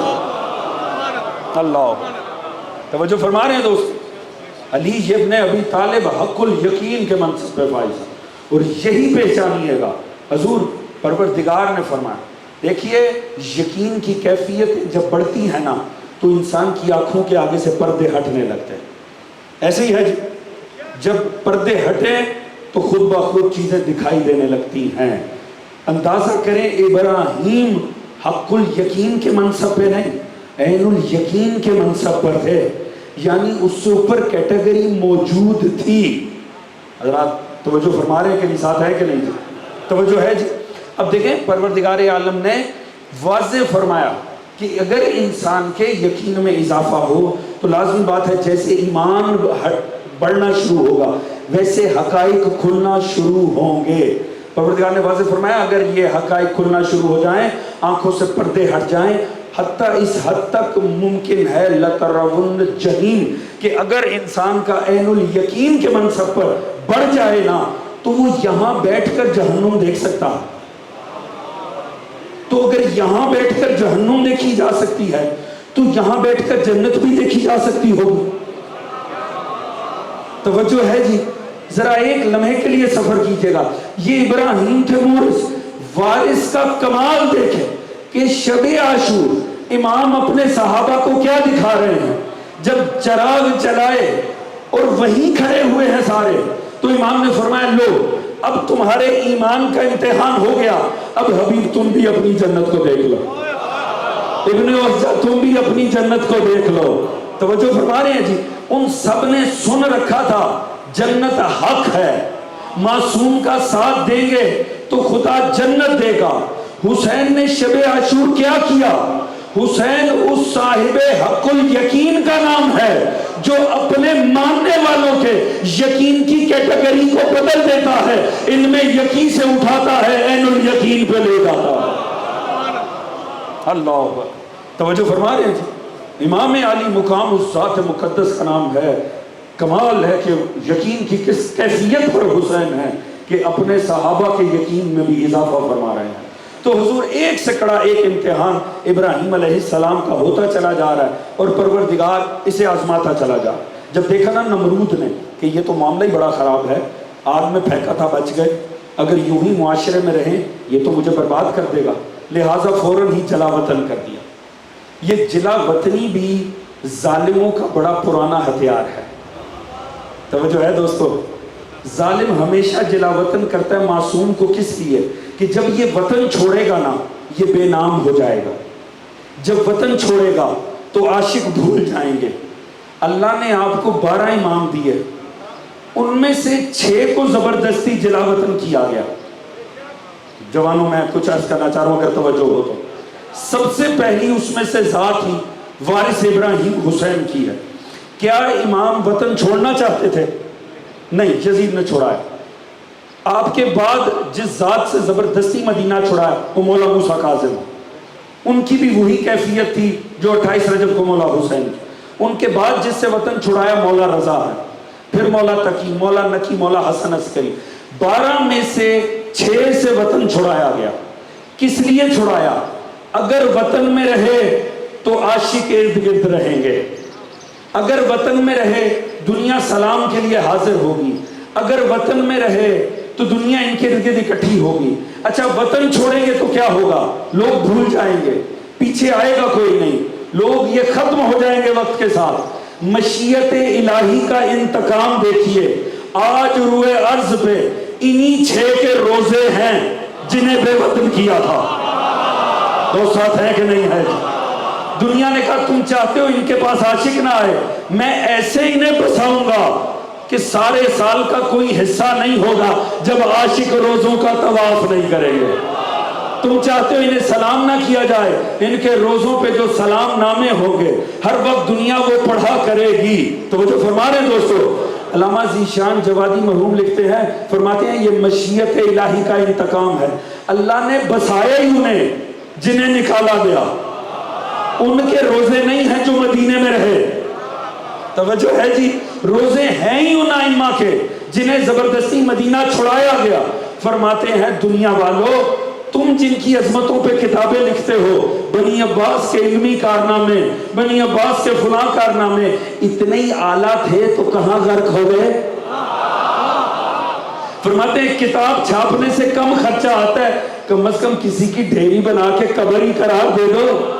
اللہ توجہ فرما رہے ہیں دوست. علی ابن ابی طالب حق الیقین کے منصب پہ فائز. اور یہی پہچانیے گا حضور پروردگار نے فرمایا. دیکھیے یقین کی کیفیت جب بڑھتی ہے نا تو انسان کی آنکھوں کے آگے سے پردے ہٹنے لگتے ہیں. ایسے ہی ہے جب پردے ہٹے تو خود بخود چیزیں دکھائی دینے لگتی ہیں. اندازہ کریں ابراہیم حق الیقین کے منصب پہ نہیں عین الیقین کے منصب پر تھے، یعنی اس سے اوپر کیٹیگری موجود تھی۔ حضرات توجہ فرما رہے ہیں کہ نہیں، ساتھ ہے کہ نہیں جی؟ توجہ ہے جی؟ اب دیکھیں پروردگار عالم نے واضح فرمایا کہ اگر انسان کے یقین میں اضافہ ہو تو لازمی بات ہے جیسے ایمان بڑھنا شروع ہوگا ویسے حقائق کھلنا شروع ہوں گے۔ پروردگار نے واضح فرمایا اگر یہ حقائق کھلنا شروع ہو جائیں، آنکھوں سے پردے ہٹ جائیں، حتیٰ اس حد تک ممکن ہے لَتَرَوُنَّ الجحیم کہ اگر انسان کا عین الیقین کے منصب پر بڑھ جائے نا تو وہ یہاں بیٹھ کر جہنم دیکھ سکتا۔ تو اگر یہاں بیٹھ کر جہنم دیکھی جا سکتی ہے تو یہاں بیٹھ کر جنت بھی دیکھی جا سکتی ہوگی۔ توجہ ہے جی؟ ذرا ایک لمحے کے لیے سفر کیجئے گا، یہ ابراہیم تھے مورث، وارث کا کمال دیکھیں کہ شب عاشور امام اپنے صحابہ کو کیا دکھا رہے ہیں۔ جب چراغ جلائے اور وہیں کھڑے ہوئے ہیں سارے تو امام نے فرمایا لو اب تمہارے ایمان کا امتحان ہو گیا، اب حبیب تم بھی اپنی جنت کو دیکھ لو، ابن وجہ تم بھی اپنی جنت کو دیکھ لو۔ توجہ فرما رہے ہیں جی؟ ان سب نے سن رکھا تھا جنت حق ہے، معصوم کا ساتھ دیں گے تو خدا جنت دے گا۔ حسین نے شب عاشور کیا کیا؟ حسین اس صاحب حق الیقین کا نام ہے جو اپنے ماننے والوں کے یقین کی کیٹیگری کو بدل دیتا ہے، ان میں یقین سے اٹھاتا ہے، عین الیقین پہ لے جاتا ہے۔ اللہ اکبر، توجہ فرما رہے ہیں جی؟ امام علی مقام اس ذات مقدس کا نام ہے۔ کمال ہے کہ یقین کی کس کیفیت پر حسین ہے کہ اپنے صحابہ کے یقین میں بھی اضافہ فرما رہے ہیں۔ تو حضور ایک سے کڑا ایک امتحان ابراہیم علیہ السلام کا ہوتا چلا جا رہا ہے اور پروردگار اسے آزماتا چلا جا۔ جب دیکھا نا نمرود نے کہ یہ تو معاملہ ہی بڑا خراب ہے، آگ میں پھینکا تھا بچ گئے، اگر یوں ہی معاشرے میں رہیں یہ تو مجھے برباد کر دے گا، لہٰذا فوراً ہی جلا وطن کر دیا۔ یہ جلا وطنی بھی ظالموں کا بڑا پرانا ہتھیار ہے۔ توجہ ہے دوستو؟ ظالم ہمیشہ جلا وطن کرتا ہے معصوم کو، کس لیے؟ کہ جب یہ وطن چھوڑے گا نا یہ بے نام ہو جائے گا، جب وطن چھوڑے گا تو عاشق بھول جائیں گے۔ اللہ نے آپ کو 12 امام دیے، ان میں سے 6 کو زبردستی جلا وطن کیا گیا۔ جوانوں میں کچھ عرض کرنا چاہ رہا ہوں اگر توجہ ہو تو، سب سے پہلی اس میں سے ذات ہی وارث ابراہیم حسین کی ہے۔ کیا امام وطن چھوڑنا چاہتے تھے؟ نہیں، یزید نے چھوڑا ہے۔ آپ کے بعد جس ذات سے زبردستی مدینہ چھوڑا ہے وہ مولا موسیٰ کاظم، ان کی بھی وہی کیفیت تھی جو 28 رجب کو مولا حسین کی۔ ان کے بعد جس سے وطن چھڑایا مولا رضا ہے، پھر مولا تقی، مولا نقی، مولا حسن عسکری۔ 12 میں سے 6 سے وطن چھڑایا گیا۔ کس لیے چھڑایا؟ اگر وطن میں رہے تو عاشق ارد گرد رہیں گے، اگر وطن میں رہے دنیا سلام کے لیے حاضر ہوگی، اگر وطن میں رہے تو دنیا ان کے ارد گرد اکٹھی ہوگی۔ اچھا وطن چھوڑیں گے تو کیا ہوگا؟ لوگ بھول جائیں گے، پیچھے آئے گا کوئی نہیں، لوگ یہ ختم ہو جائیں گے وقت کے ساتھ۔ مشیت الہی کا انتقام دیکھیے، آج روئے ارض پہ انہی 6 کے روزے ہیں جنہیں بے وطن کیا تھا۔ تو ساتھ ہے کہ نہیں ہے؟ دنیا نے کہا تم چاہتے ہو ان کے پاس عاشق نہ آئے، میں ایسے انہیں بساؤں گا کہ سارے سال کا کوئی حصہ نہیں ہوگا جب عاشق روزوں کا طواف نہیں کریں گے۔ تم چاہتے ہو انہیں سلام نہ کیا جائے، ان کے روزوں پہ جو سلام نامے ہوں گے ہر وقت دنیا وہ پڑھا کرے گی۔ تو وہ جو فرما رہے ہیں دوستو، علامہ ذیشان جوادی مرحوم لکھتے ہیں، فرماتے ہیں یہ مشیت الہی کا انتقام ہے۔ اللہ نے بسایا ہی انہیں جنہیں نکالا گیا، ان کے روزے نہیں ہیں جو مدینے میں رہے۔ توجہ ہے جی؟ روزے ہیں ہی ان ائمہ کے جنہیں زبردستی مدینہ چھڑایا گیا۔ فرماتے ہیں دنیا والو تم جن کی عظمتوں پہ کتابیں لکھتے ہو، بنی عباس کے علمی کارنامے، بنی عباس کے فلاں کارنامے اتنے ہی اعلیٰ تھے تو کہاں غرق ہو گئے؟ فرماتے ہیں کتاب چھاپنے سے کم خرچہ آتا ہے، کم از کم کسی کی ڈھیری بنا کے قبر ہی قرار دے دو۔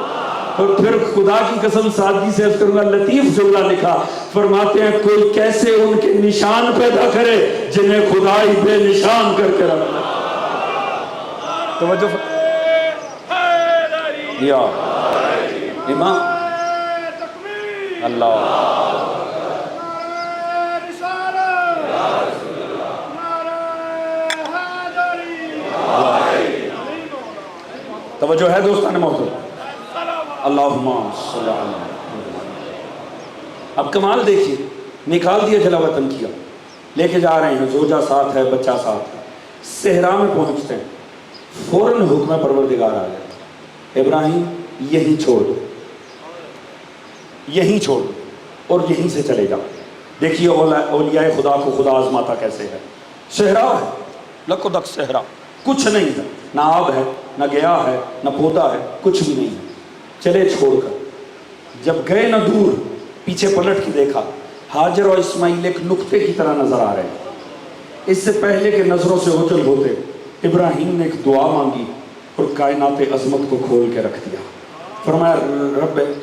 اور پھر خدا کی قسم سادگی سے عرض کروں گا، لطیف جملہ لکھا، فرماتے ہیں کوئی کیسے ان کے نشان پیدا کرے جنہیں خدا ہی بے نشان کر کے رکھتا۔ توجہ یا امام اللہ توجہ ہے دوستان محترم، اللہم صلی اللہ علیہ وسلم۔ اب کمال دیکھیے، نکال دیا جلا وطن کیا، لے کے جا رہے ہیں، زوجہ ساتھ ہے، بچہ ساتھ ہے، صحرا میں پہنچتے ہیں، فوراً حکم پروردگار آ گیا، ابراہیم یہیں چھوڑ دو، یہیں چھوڑ دو اور یہیں سے چلے جاؤ۔ دیکھیے اولیاء خدا کو خدا آزماتا کیسے ہے۔ صحرا ہے، لکو دک صحرا، کچھ نہیں ہے، نہ آب ہے، نہ گیا ہے، نہ پودا ہے، کچھ بھی نہیں ہے، چلے چھوڑ کر۔ جب گئے نہ دور، پیچھے پلٹ کے دیکھا، ہاجر اور اسماعیل ایک نقطے کی طرح نظر آ رہے ہیں۔ اس سے پہلے کہ نظروں سے اوجھل ہوتے، ابراہیم نے ایک دعا مانگی اور کائنات عظمت کو کھول کے رکھ دیا۔ فرمایا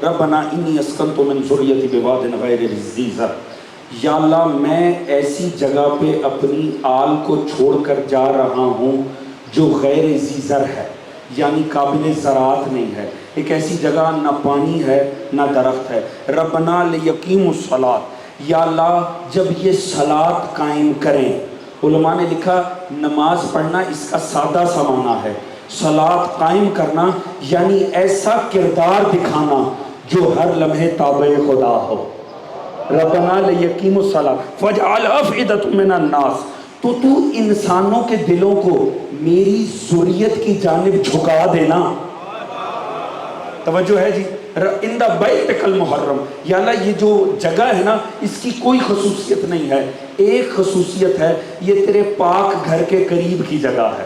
ربنا انی اسکنت من ذریتی بواد غیر ذی زرع، یا اللہ میں ایسی جگہ پہ اپنی آل کو چھوڑ کر جا رہا ہوں جو غیر ذی زرع ہے، یعنی قابل زراعت نہیں ہے، ایک ایسی جگہ نہ پانی ہے نہ درخت ہے۔ ربنا لیقیموا الصلاۃ، یا اللہ جب یہ صلاۃ قائم کریں، علماء نے لکھا نماز پڑھنا اس کا سادہ سا معنی ہے، صلاۃ قائم کرنا یعنی ایسا کردار دکھانا جو ہر لمحے تابع خدا ہو۔ ربنا لیقیموا الصلاۃ فاجعل افئدۃ من الناس، تو انسانوں کے دلوں کو میری ذریت کی جانب جھکا دینا۔ توجہ ہے جی، ان دا بیتک المحرم، یا اللہ یہ جو جگہ ہے نا اس کی کوئی خصوصیت نہیں ہے، ایک خصوصیت ہے، یہ تیرے پاک گھر کے قریب کی جگہ ہے۔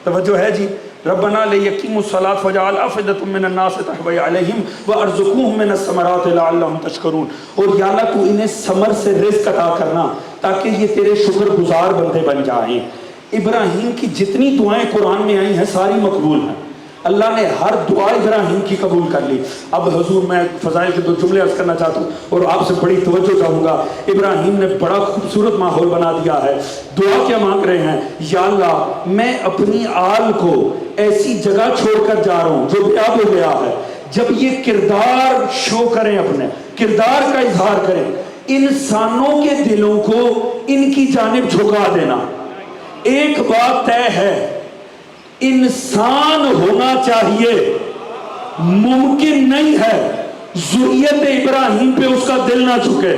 توجہ ہے جی، ربنا لیقیموا الصلاۃ فاجعل افئدۃ من الناس تهوی علیہم وارزقھوہم من الثمرات لعلہم تشکرون، اور یا اللہ تو انہیں ثمر سے رزق عطا کرنا تاکہ یہ تیرے شکر گزار بندے بن جائیں۔ ابراہیم کی جتنی دعائیں قرآن میں آئی ہیں ساری مقبول ہیں، اللہ نے ہر دعا ابراہیم کی قبول کر لی۔ اب حضور میں فضائل کے 2 جملے عرض کرنا چاہتا ہوں اور آپ سے بڑی توجہ چاہوں گا۔ ابراہیم نے بڑا خوبصورت ماحول بنا دیا ہے، دعا کیا مانگ رہے ہیں؟ یا اللہ میں اپنی آل کو ایسی جگہ چھوڑ کر جا رہا ہوں جو بیاب ہو گیا ہے، جب یہ کردار شو کریں، اپنے کردار کا اظہار کریں، انسانوں کے دلوں کو ان کی جانب جھکا دینا۔ ایک بات طے ہے، انسان ہونا چاہیے، ممکن نہیں ہے ذریت ابراہیم پہ اس کا دل نہ جھکے۔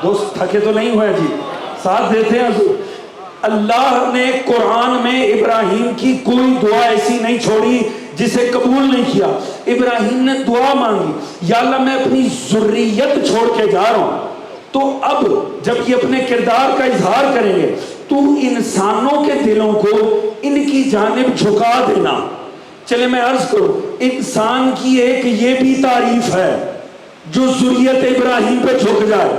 دوست تھکے تو نہیں ہوئے جی، ساتھ دیتے ہیں حضور۔ اللہ نے قرآن میں ابراہیم کی کوئی دعا ایسی نہیں چھوڑی جسے قبول نہیں کیا۔ ابراہیم نے دعا مانگی، یا اللہ میں اپنی ذریت چھوڑ کے جا رہا ہوں، تو اب جب یہ اپنے کردار کا اظہار کریں گے تو انسانوں کے دلوں کو ان کی جانب جھکا دینا۔ چلے میں عرض کروں، انسان کی ایک یہ بھی تعریف ہے جو ذریت ابراہیم پہ جھک جائے،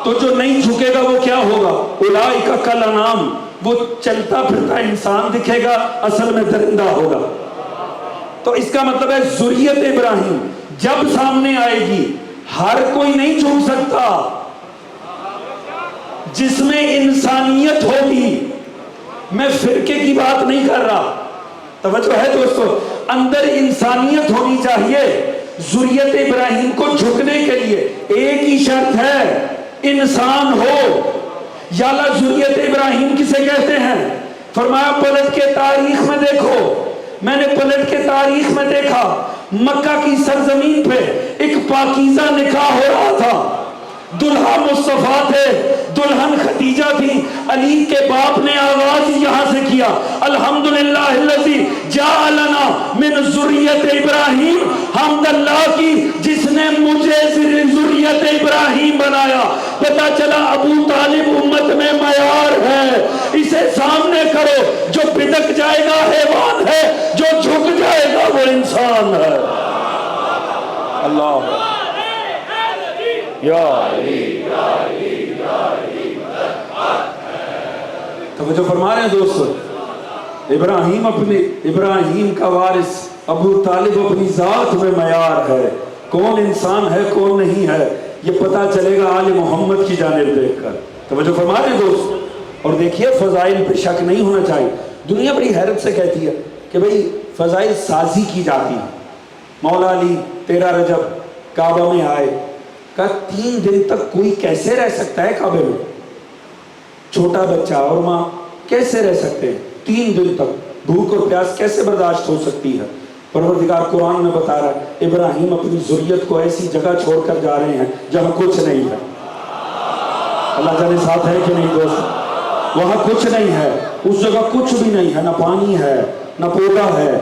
تو جو نہیں جھکے گا وہ کیا ہوگا؟ اولئک کالانعام، وہ چلتا پھرتا انسان دکھے گا، اصل میں درندہ ہوگا۔ تو اس کا مطلب ہے ذریت ابراہیم جب سامنے آئے گی ہر کوئی نہیں جھک سکتا، جس میں انسانیت ہوگی، میں فرقے کی بات نہیں کر رہا، توجہ ہے دوستو، اندر انسانیت ہونی چاہیے۔ ذریت ابراہیم کو جھکنے کے لیے ایک ہی شرط ہے، انسان ہو۔ یا اللہ ذریت ابراہیم کسے کہتے ہیں؟ فرمایا پلٹ کے تاریخ میں دیکھو، میں نے پلٹ کے تاریخ میں دیکھا مکہ کی سرزمین پہ ایک پاکیزہ نکاح ہو رہا تھا، دلہا مصطفیٰ تھے، دلہن خدیجہ تھی، علی کے باپ نے آواز یہاں سے کیا، الحمدللہ الذی جعلنا من ذریت ابراہیم، حمد اللہ کی جس نے مجھے ذریت ابراہیم بنایا۔ پتہ چلا ابو طالب امت میں معیار ہے، اسے سامنے کرو، جو بدک جائے گا حیوان ہے، جو جھک جائے گا وہ انسان ہے۔ اللہ یا علی توجہ فرما رہے ہیں دوستو، ابراہیم کا وارث ابو طالب اپنی ذات میں معیار ہے، کون انسان ہے کون نہیں ہے یہ پتہ چلے گا آل محمد کی جانب دیکھ کر۔ توجہ فرما رہے ہیں دوست، اور دیکھیے فضائل پہ شک نہیں ہونا چاہیے۔ دنیا بڑی حیرت سے کہتی ہے کہ بھئی فضائل سازی کی جاتی ہے۔ مولا علی 13 رجب کعبہ میں آئے، کہا 3 دن تک کوئی کیسے رہ سکتا ہے کعبے میں؟ چھوٹا بچہ اور ماں کیسے رہ سکتے ہیں 3 دن تک؟ بھوک اور پیاس کیسے برداشت ہو سکتی ہے؟ پروردگار قرآن میں بتا رہا ہے ابراہیم اپنی ذریت کو ایسی جگہ چھوڑ کر جا رہے ہیں جہاں کچھ نہیں ہے۔ اللہ جانے ساتھ ہے کہ نہیں دوست؟ وہاں کچھ نہیں ہے، اس جگہ کچھ بھی نہیں ہے، نہ پانی ہے نہ پودا ہے،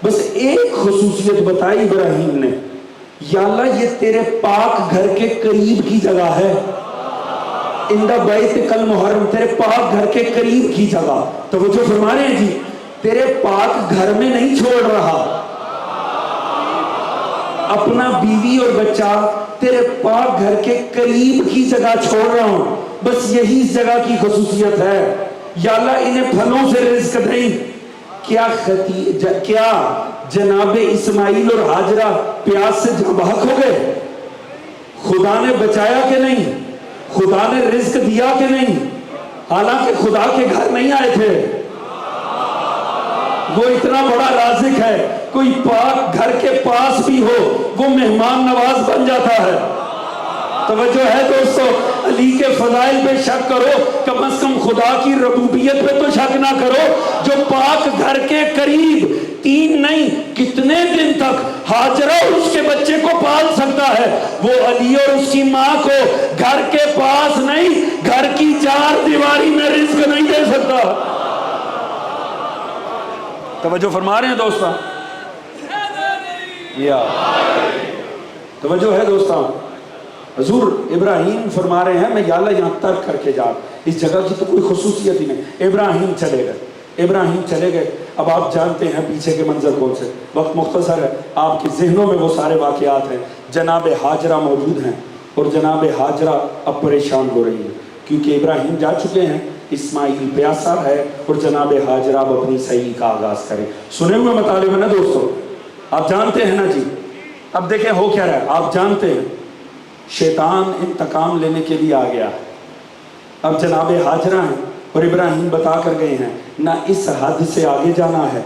بس ایک خصوصیت بتائی ابراہیم نے، یا اللہ یہ تیرے پاک گھر کے قریب کی جگہ ہے، اندہ بیت المحرم، تیرے پاک گھر کے قریب کی جگہ۔ توجہ فرما رہے ہیں جی، تیرے پاک گھر میں نہیں چھوڑ رہا، اپنا بیوی اور بچہ تیرے پاک گھر کے قریب کی جگہ چھوڑ رہا ہوں، بس یہی اس جگہ کی خصوصیت ہے۔ یا اللہ انہیں پھلوں سے رزق دیں۔ کیا جناب اسماعیل اور ہاجرہ پیاس سے جاں بحق ہو گئے؟ خدا نے بچایا کہ نہیں؟ خدا نے رزق دیا کہ نہیں؟ حالانکہ خدا کے گھر نہیں آئے تھے، وہ اتنا بڑا رازق ہے، کوئی پاک گھر کے پاس بھی ہو وہ مہمان نواز بن جاتا ہے۔ توجہ ہے دوستو، علی کے فضائل پہ شک کرو، کم از کم خدا کی ربوبیت پہ تو شک نہ کرو، جو پاک گھر کے قریب 3 نہیں کتنے دن تک ہاجرہ اور اس کے بچے کو پال سکتا ہے، وہ علی اور اس کی ماں کو گھر کے پاس نہیں، گھر کی 4 دیواری میں رزق نہیں دے سکتا۔ توجہ فرما رہے ہیں دوستاں؟ توجہ ہے دوستاں؟ حضور ابراہیم فرما رہے ہیں میں یا اللہ یہاں ترک کر کے جا، اس جگہ کی تو کوئی خصوصیت ہی نہیں۔ ابراہیم چلے گئے۔ اب آپ جانتے ہیں پیچھے کے منظر کون سے، وقت مختصر ہے، آپ کے ذہنوں میں وہ سارے واقعات ہیں۔ جناب ہاجرہ موجود ہیں اور جناب ہاجرہ اب پریشان ہو رہی ہیں کیونکہ ابراہیم جا چکے ہیں، اسماعیل پیاسا ہے اور جناب ہاجرہ اب اپنی سعی کا آغاز کریں۔ سنے ہوئے مطالب ہے نا دوستو، آپ جانتے ہیں نا جی۔ اب دیکھیں ہو کیا رہا ہے، آپ جانتے ہیں شیطان انتقام لینے کے لیے آ گیا۔ اب جناب ہاجرہ ہیں اور ابراہیم بتا کر گئے ہیں نہ اس حد سے آگے جانا ہے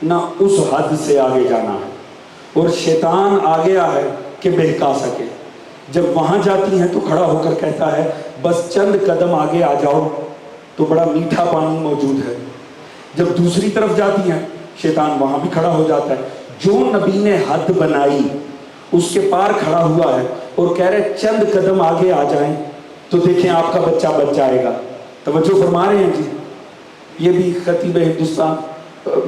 نہ اس حد سے آگے جانا ہے، اور شیطان آ گیا ہے کہ بہکا سکے۔ جب وہاں جاتی ہیں تو کھڑا ہو کر کہتا ہے بس چند قدم آگے آ جاؤ تو بڑا میٹھا پانی موجود ہے۔ جب دوسری طرف جاتی ہیں شیطان وہاں بھی کھڑا ہو جاتا ہے۔ جو نبی نے حد بنائی اس کے پار کھڑا ہوا ہے اور کہہ رہے چند قدم آگے آ جائیں تو دیکھیں آپ کا بچہ بچ جائے گا۔ توجہ فرما رہے ہیں جی؟ یہ بھی خطیب ہندوستان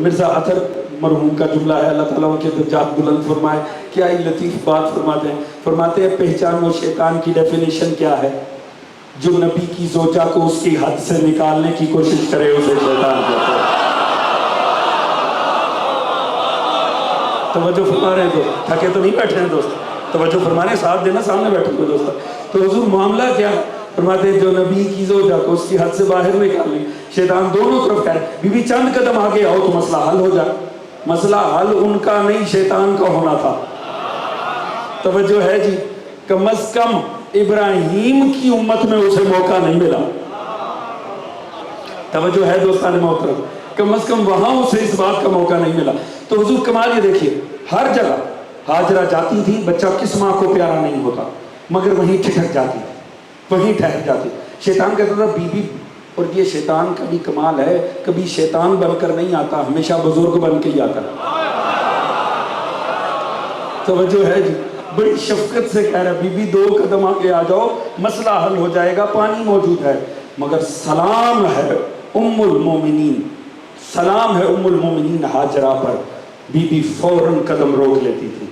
مرزا اطہر مرحوم کا جملہ ہے، اللہ تعالیٰ ان کے درجات بلند فرمائے۔ کیا ہی لطیف بات فرماتے ہیں، فرماتے ہیں پہچان و شیطان کی ڈیفینیشن کیا ہے؟ جو نبی کی زوجہ کو اس کی حد سے نکالنے کی کوشش کرے اسے شیطان کہتے ہیں۔ توجہ فرما رہے ہیں دوست، تھکے تو نہیں بیٹھے ہیں دوست؟ توجہ فرما رہے ہیں، ساتھ دینا، سامنے بیٹھے ہوئے دوست۔ تو حضور معاملہ کیا ہے؟ فرماتے ہیں جو نبی کی زوجہ کو اس کی حد سے باہر نکالنے، شیطان دونوں طرف کہہ رہے بی بی چند قدم آگے آؤ تو مسئلہ حل ہو جائے۔ مسئلہ حل ان کا نہیں شیطان کا ہونا تھا۔ توجہ ہے جی؟ کم از کم ابراہیم کی امت میں اسے موقع نہیں ملا۔ توجہ ہے دوستان محترم؟ کم از کم وہاں اسے اس بات کا موقع نہیں ملا۔ تو حضور کمال یہ دیکھیے، ہر جگہ ہاجرہ جاتی تھی، بچہ کس ماں کو پیارا نہیں ہوتا، مگر وہیں ٹھٹک جاتی تھی، وہیں ٹھہر جاتی۔ شیطان کہتا تھا بی بی، اور یہ شیطان کا بھی کمال ہے، کبھی شیطان بن کر نہیں آتا، ہمیشہ بزرگ بن کے ہی آتا ہے۔ توجہ ہے جی؟ بڑی شفقت سے کہہ رہا ہے بی بی 2 قدم آگے آ جاؤ مسئلہ حل ہو جائے گا، پانی موجود ہے۔ مگر سلام ہے ام المومنین، سلام ہے ام المومنین ہاجرہ پر، بی بی فوراً قدم روک لیتی تھی۔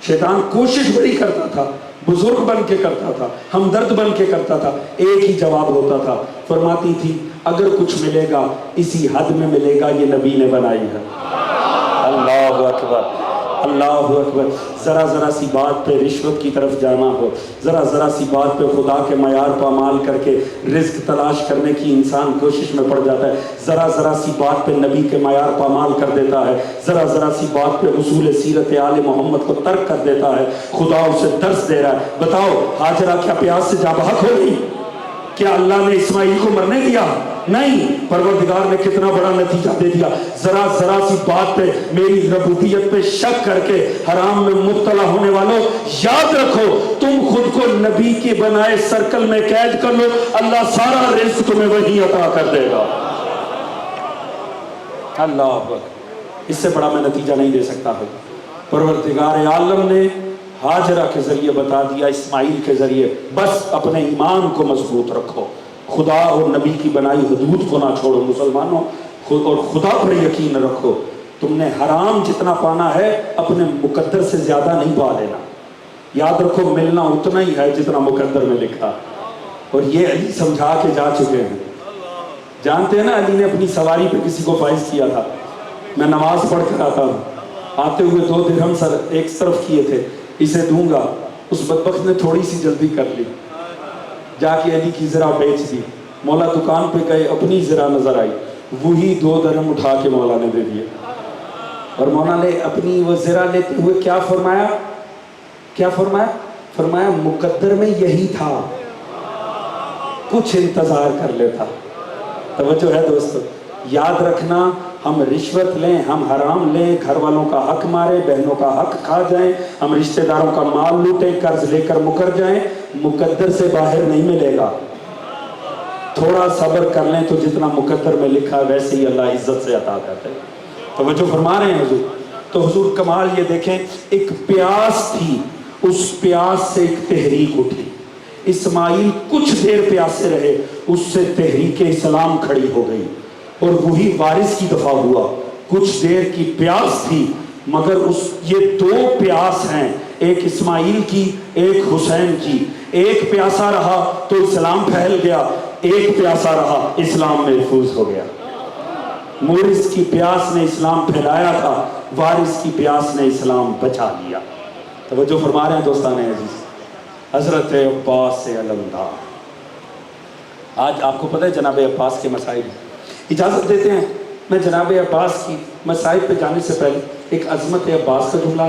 شیطان کوشش بڑی کرتا تھا، بزرگ بن کے کرتا تھا، ہمدرد بن کے کرتا تھا، ایک ہی جواب ہوتا تھا، فرماتی تھی اگر کچھ ملے گا اسی حد میں ملے گا، یہ نبی نے بنائی ہے۔ اللہ اکبر، اللہ اکبر۔ ذرا ذرا سی بات پہ رشوت کی طرف جانا ہو، ذرا ذرا سی بات پہ خدا کے معیار پامال کر کے رزق تلاش کرنے کی انسان کوشش میں پڑ جاتا ہے، ذرا ذرا سی بات پہ نبی کے معیار پامال کر دیتا ہے، ذرا ذرا سی بات پہ اصول سیرت آل محمد کو ترک کر دیتا ہے، خدا اسے درس دے رہا ہے۔ بتاؤ ہاجرہ کیا پیاس سے جاں بحق ہو گئی؟ کیا اللہ نے اسماعیل کو مرنے دیا؟ نہیں، پروردگار نے کتنا بڑا نتیجہ دے دیا. ذرا ذرا سی بات پہ میری ربوبیت پہ شک کر کے حرام میں مبتلا ہونے والوں، یاد رکھو تم خود کو نبی کے بنائے سرکل میں قید کر لو، اللہ سارا رزق تمہیں وہی عطا کر دے گا. اللہ اکبر. اس سے بڑا میں نتیجہ نہیں دے سکتا ہوں. پروردگار عالم نے ہاجرہ کے ذریعے بتا دیا، اسماعیل کے ذریعے، بس اپنے ایمان کو مضبوط رکھو، خدا اور نبی کی بنائی حدود کو نہ چھوڑو مسلمانوں، اور خدا پر یقین رکھو. تم نے حرام جتنا پانا ہے اپنے مقدر سے زیادہ نہیں پا لینا. یاد رکھو ملنا اتنا ہی ہے جتنا مقدر میں لکھا. اور یہ علی سمجھا کے جا چکے ہیں. جانتے ہیں نا علی نے اپنی سواری پہ کسی کو فائز کیا تھا. میں نماز پڑھ کر آتا ہوں، آتے ہوئے 2 درہم سر ایک طرف کیے تھے، اسے دوں گا. اس بدبخت نے تھوڑی سی جلدی کر لی، جا کے علی کی زرہ بیچ دی. مولا دکان پہ گئے، اپنی زرہ نظر آئی، وہی 2 درہم اٹھا کے مولا نے دے دیے. اور مولا نے اپنی وہ زرہ لیتے ہوئے کیا فرمایا؟ فرمایا مقدر میں یہی تھا، کچھ انتظار کر لیتا. توجہ ہے دوستو. یاد رکھنا، ہم رشوت لیں، ہم حرام لیں، گھر والوں کا حق ماریں، بہنوں کا حق کھا جائیں، ہم رشتہ داروں کا مال لوٹیں، قرض لے کر مکر جائیں، مقدر سے باہر نہیں ملے گا. تھوڑا صبر کر لیں تو جتنا مقدر میں لکھا ہے ویسے ہی اللہ عزت سے عطا کرتا ہے. توجہ فرما رہے ہیں حضور. تو حضور کمال یہ دیکھیں، ایک پیاس تھی، اس پیاس سے ایک تحریک اٹھی. اسماعیل کچھ دیر پیاسے رہے، اس سے تحریک اسلام کھڑی ہو گئی اور وہی وارث کی دفعہ ہوا. کچھ دیر کی پیاس تھی مگر یہ 2 پیاس ہیں، ایک اسماعیل کی، ایک حسین کی. ایک پیاسا رہا تو اسلام پھیل گیا، ایک پیاسا رہا اسلام محفوظ ہو گیا. مورث کی پیاس نے اسلام پھیلایا تھا، وارث کی پیاس نے اسلام بچا لیا. توجہ فرما رہے ہیں دوستان عزیز. حضرت عباس سے علمدار. آج آپ کو پتہ ہے جناب عباس کے مسائل. اجازت دیتے ہیں میں جناب عباس کی مسائل پہ جانے سے پہلے ایک عظمت عباس کا جملہ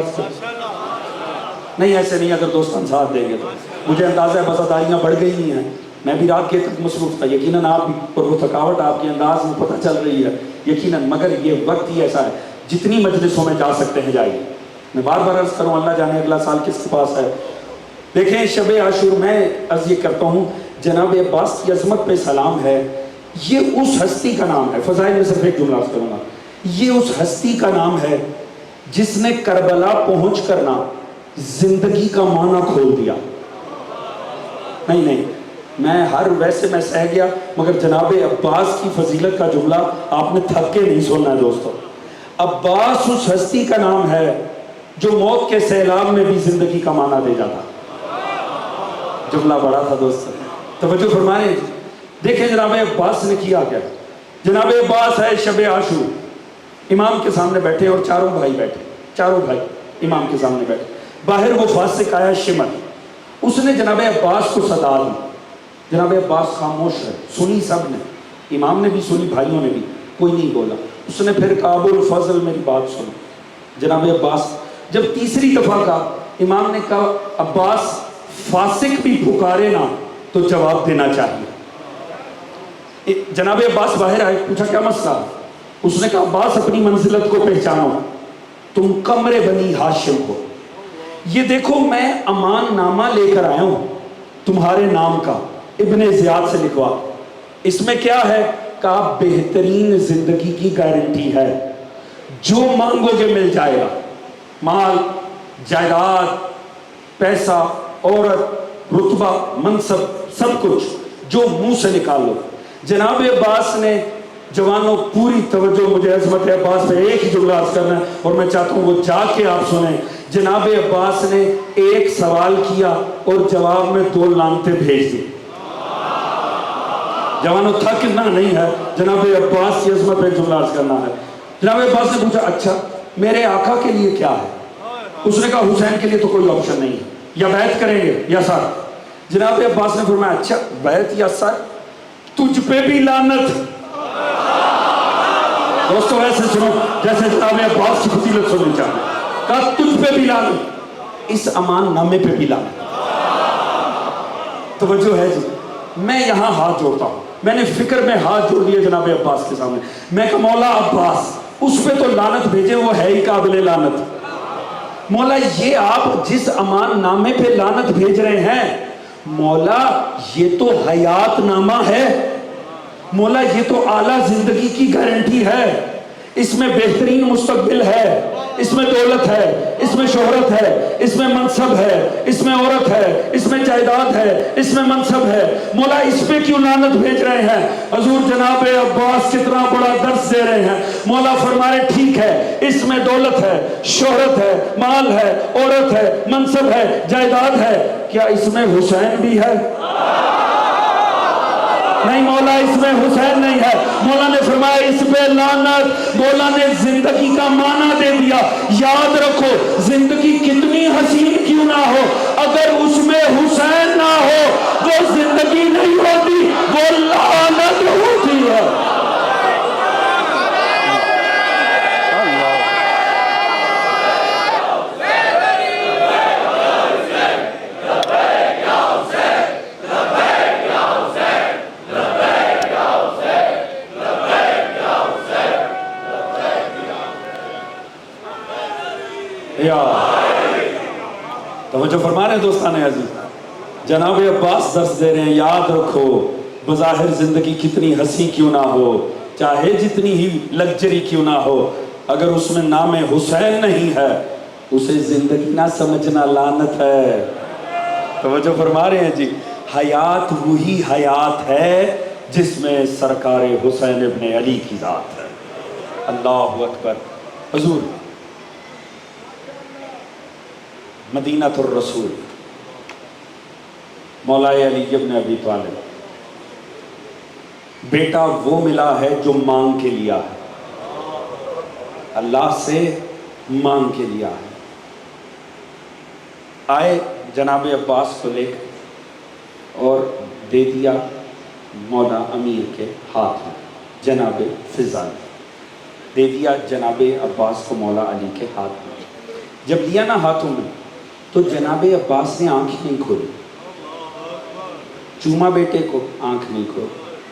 نہیں، ایسے نہیں، اگر دوستان ساتھ دیں گے تو. مجھے اندازہ ہے بازاداریاں بڑھ گئی ہیں، میں بھی رات کے تک مصروف تھا، یقیناً آپ بھی، اور وہ تھکاوٹ آپ کے انداز میں پتہ چل رہی ہے یقیناً. مگر یہ وقت ہی ایسا ہے، جتنی مجلسوں میں جا سکتے ہیں جائیے. میں بار بار عرض کروں، اللہ جانے اگلا سال کس کے پاس ہے. دیکھیں شب عاشور میں عرض یہ کرتا ہوں، جناب عباس کی عظمت پہ سلام ہے. یہ اس ہستی کا نام ہے، فضائل میں صرف ایک جملہ عرض کروں گا، یہ اس ہستی کا نام ہے جس نے کربلا پہنچ کرنا زندگی کا معنی کھول دیا. نہیں، میں سہ گیا، مگر جناب عباس کی فضیلت کا جملہ آپ نے تھک کے نہیں سننا ہے دوستو. عباس اس ہستی کا نام ہے جو موت کے سیلاب میں بھی زندگی کا معنی دے جاتا. جملہ بڑا تھا دوستو، توجہ فرمائیں. دیکھیں جناب عباس نے کیا کیا. جناب عباس ہے شب عاشور، امام کے سامنے بیٹھے اور چاروں بھائی امام کے سامنے بیٹھے. باہر وہ فاسق آیا شمر، اس نے جناب عباس کو صدا دی. جناب عباس خاموش ہے، سنی سب نے، امام نے بھی سنی، بھائیوں نے بھی، کوئی نہیں بولا. اس نے پھر کہا ابو الفضل میری بات سنو. جناب عباس جب تیسری دفعہ کہا، امام نے کہا عباس فاسق بھی پکارے نا تو جواب دینا چاہیے. جناب عباس باہر آئے، پوچھا کیا مسئلہ؟ اس نے کہا عباس اپنی منزلت کو پہچانو، تم قمر بنی ہاشم ہو. یہ دیکھو میں امان نامہ لے کر آیا ہوں تمہارے نام کا، ابن زیاد سے لکھوا. اس میں کیا ہے؟ کہا بہترین زندگی کی گارنٹی ہے، جو مانگو گے مل جائے گا، مال، جائیداد، پیسہ، عورت، رتبہ، منصب، سب کچھ جو منہ سے نکال لو. جناب عباس نے، جوانوں پوری توجہ، مجھے عظمت عباس پہ ایک ہی جملہ عرض کرنا ہے اور میں چاہتا ہوں وہ جا کے آپ سنیں. جناب عباس نے ایک سوال کیا اور جواب میں 2 لعنتیں بھیج دی. جوانوں تھکنا نہیں ہے، جناب عباس کی عظمت پہ ایک جملہ عرض کرنا ہے. جناب عباس نے پوچھا اچھا میرے آقا کے لیے کیا ہے؟ اس نے کہا حسین کے لیے تو کوئی آپشن نہیں ہے، یا بیعت کریں گے یا سر. جناب عباس نے فرمایا اچھا بیعت یا سر، تجھ پہ بھی لعنت. دوستو ایسے سنو جیسے جناب عباس کی فضیلت سننی چاہیے. کہا تجھ پہ بھی لعنت، اس امان نامے پہ بھی لعنت. توجہ ہے جی. میں یہاں ہاتھ جوڑتا ہوں، میں نے فکر میں ہاتھ جوڑ دیے جناب عباس کے سامنے. میں کہا مولا عباس اس پہ تو لعنت بھیجے، وہ ہے ہی قابل لعنت. مولا یہ آپ جس امان نامے پہ لعنت بھیج رہے ہیں مولا یہ تو حیات نامہ ہے، مولا یہ تو اعلیٰ زندگی کی گارنٹی ہے، اس میں بہترین مستقبل ہے، اس میں دولت ہے، اس میں شہرت ہے، اس میں منصب ہے، اس میں عورت ہے، اس میں جائیداد ہے، اس میں منصب ہے. مولا اس پہ کیوں لعنت بھیج رہے ہیں؟ حضور جناب عباس کتنا بڑا درس دے رہے ہیں. مولا فرما رہے ٹھیک ہے اس میں دولت ہے، شہرت ہے، مال ہے، عورت ہے، منصب ہے، جائیداد ہے، کیا اس میں حسین بھی ہے؟ نہیں مولا اس میں حسین نہیں ہے. مولا نے فرمایا اس پہ لعنت. مولا نے زندگی کا معنی دے دیا. یاد رکھو زندگی کتنی حسین کیوں نہ ہو، اگر اس میں حسین نہ ہو وہ زندگی نہیں ہوتی، وہ لعنت ہوتی ہے. توجہ فرما رہے ہیں دوستان عزیز. جناب عباس درس دے رہے ہیں یاد رکھو بظاہر زندگی کتنی ہنسی کیوں نہ ہو، چاہے جتنی ہی لگژری کیوں نہ ہو، اگر اس میں نام حسین نہیں ہے اسے زندگی نہ سمجھنا لعنت ہے. توجہ فرما رہے ہیں جی. حیات وہی حیات ہے جس میں سرکار حسین ابن علی کی ذات ہے. اللہ اکبر. حضور مدینہ الرسول مولا علی ابن ابی طالب بیٹا وہ ملا ہے جو مانگ کے لیا ہے، اللہ سے مانگ کے لیا ہے. آئے جناب عباس کو لے اور دے دیا مولا امیر کے ہاتھ میں، جناب فضا نے دے دیا جناب عباس کو مولا علی کے ہاتھ میں. جب لیا نا ہاتھوں میں تو جناب عباس نے آنکھ نہیں کھولی. چوما بیٹے کو آنکھ نہیں کھول،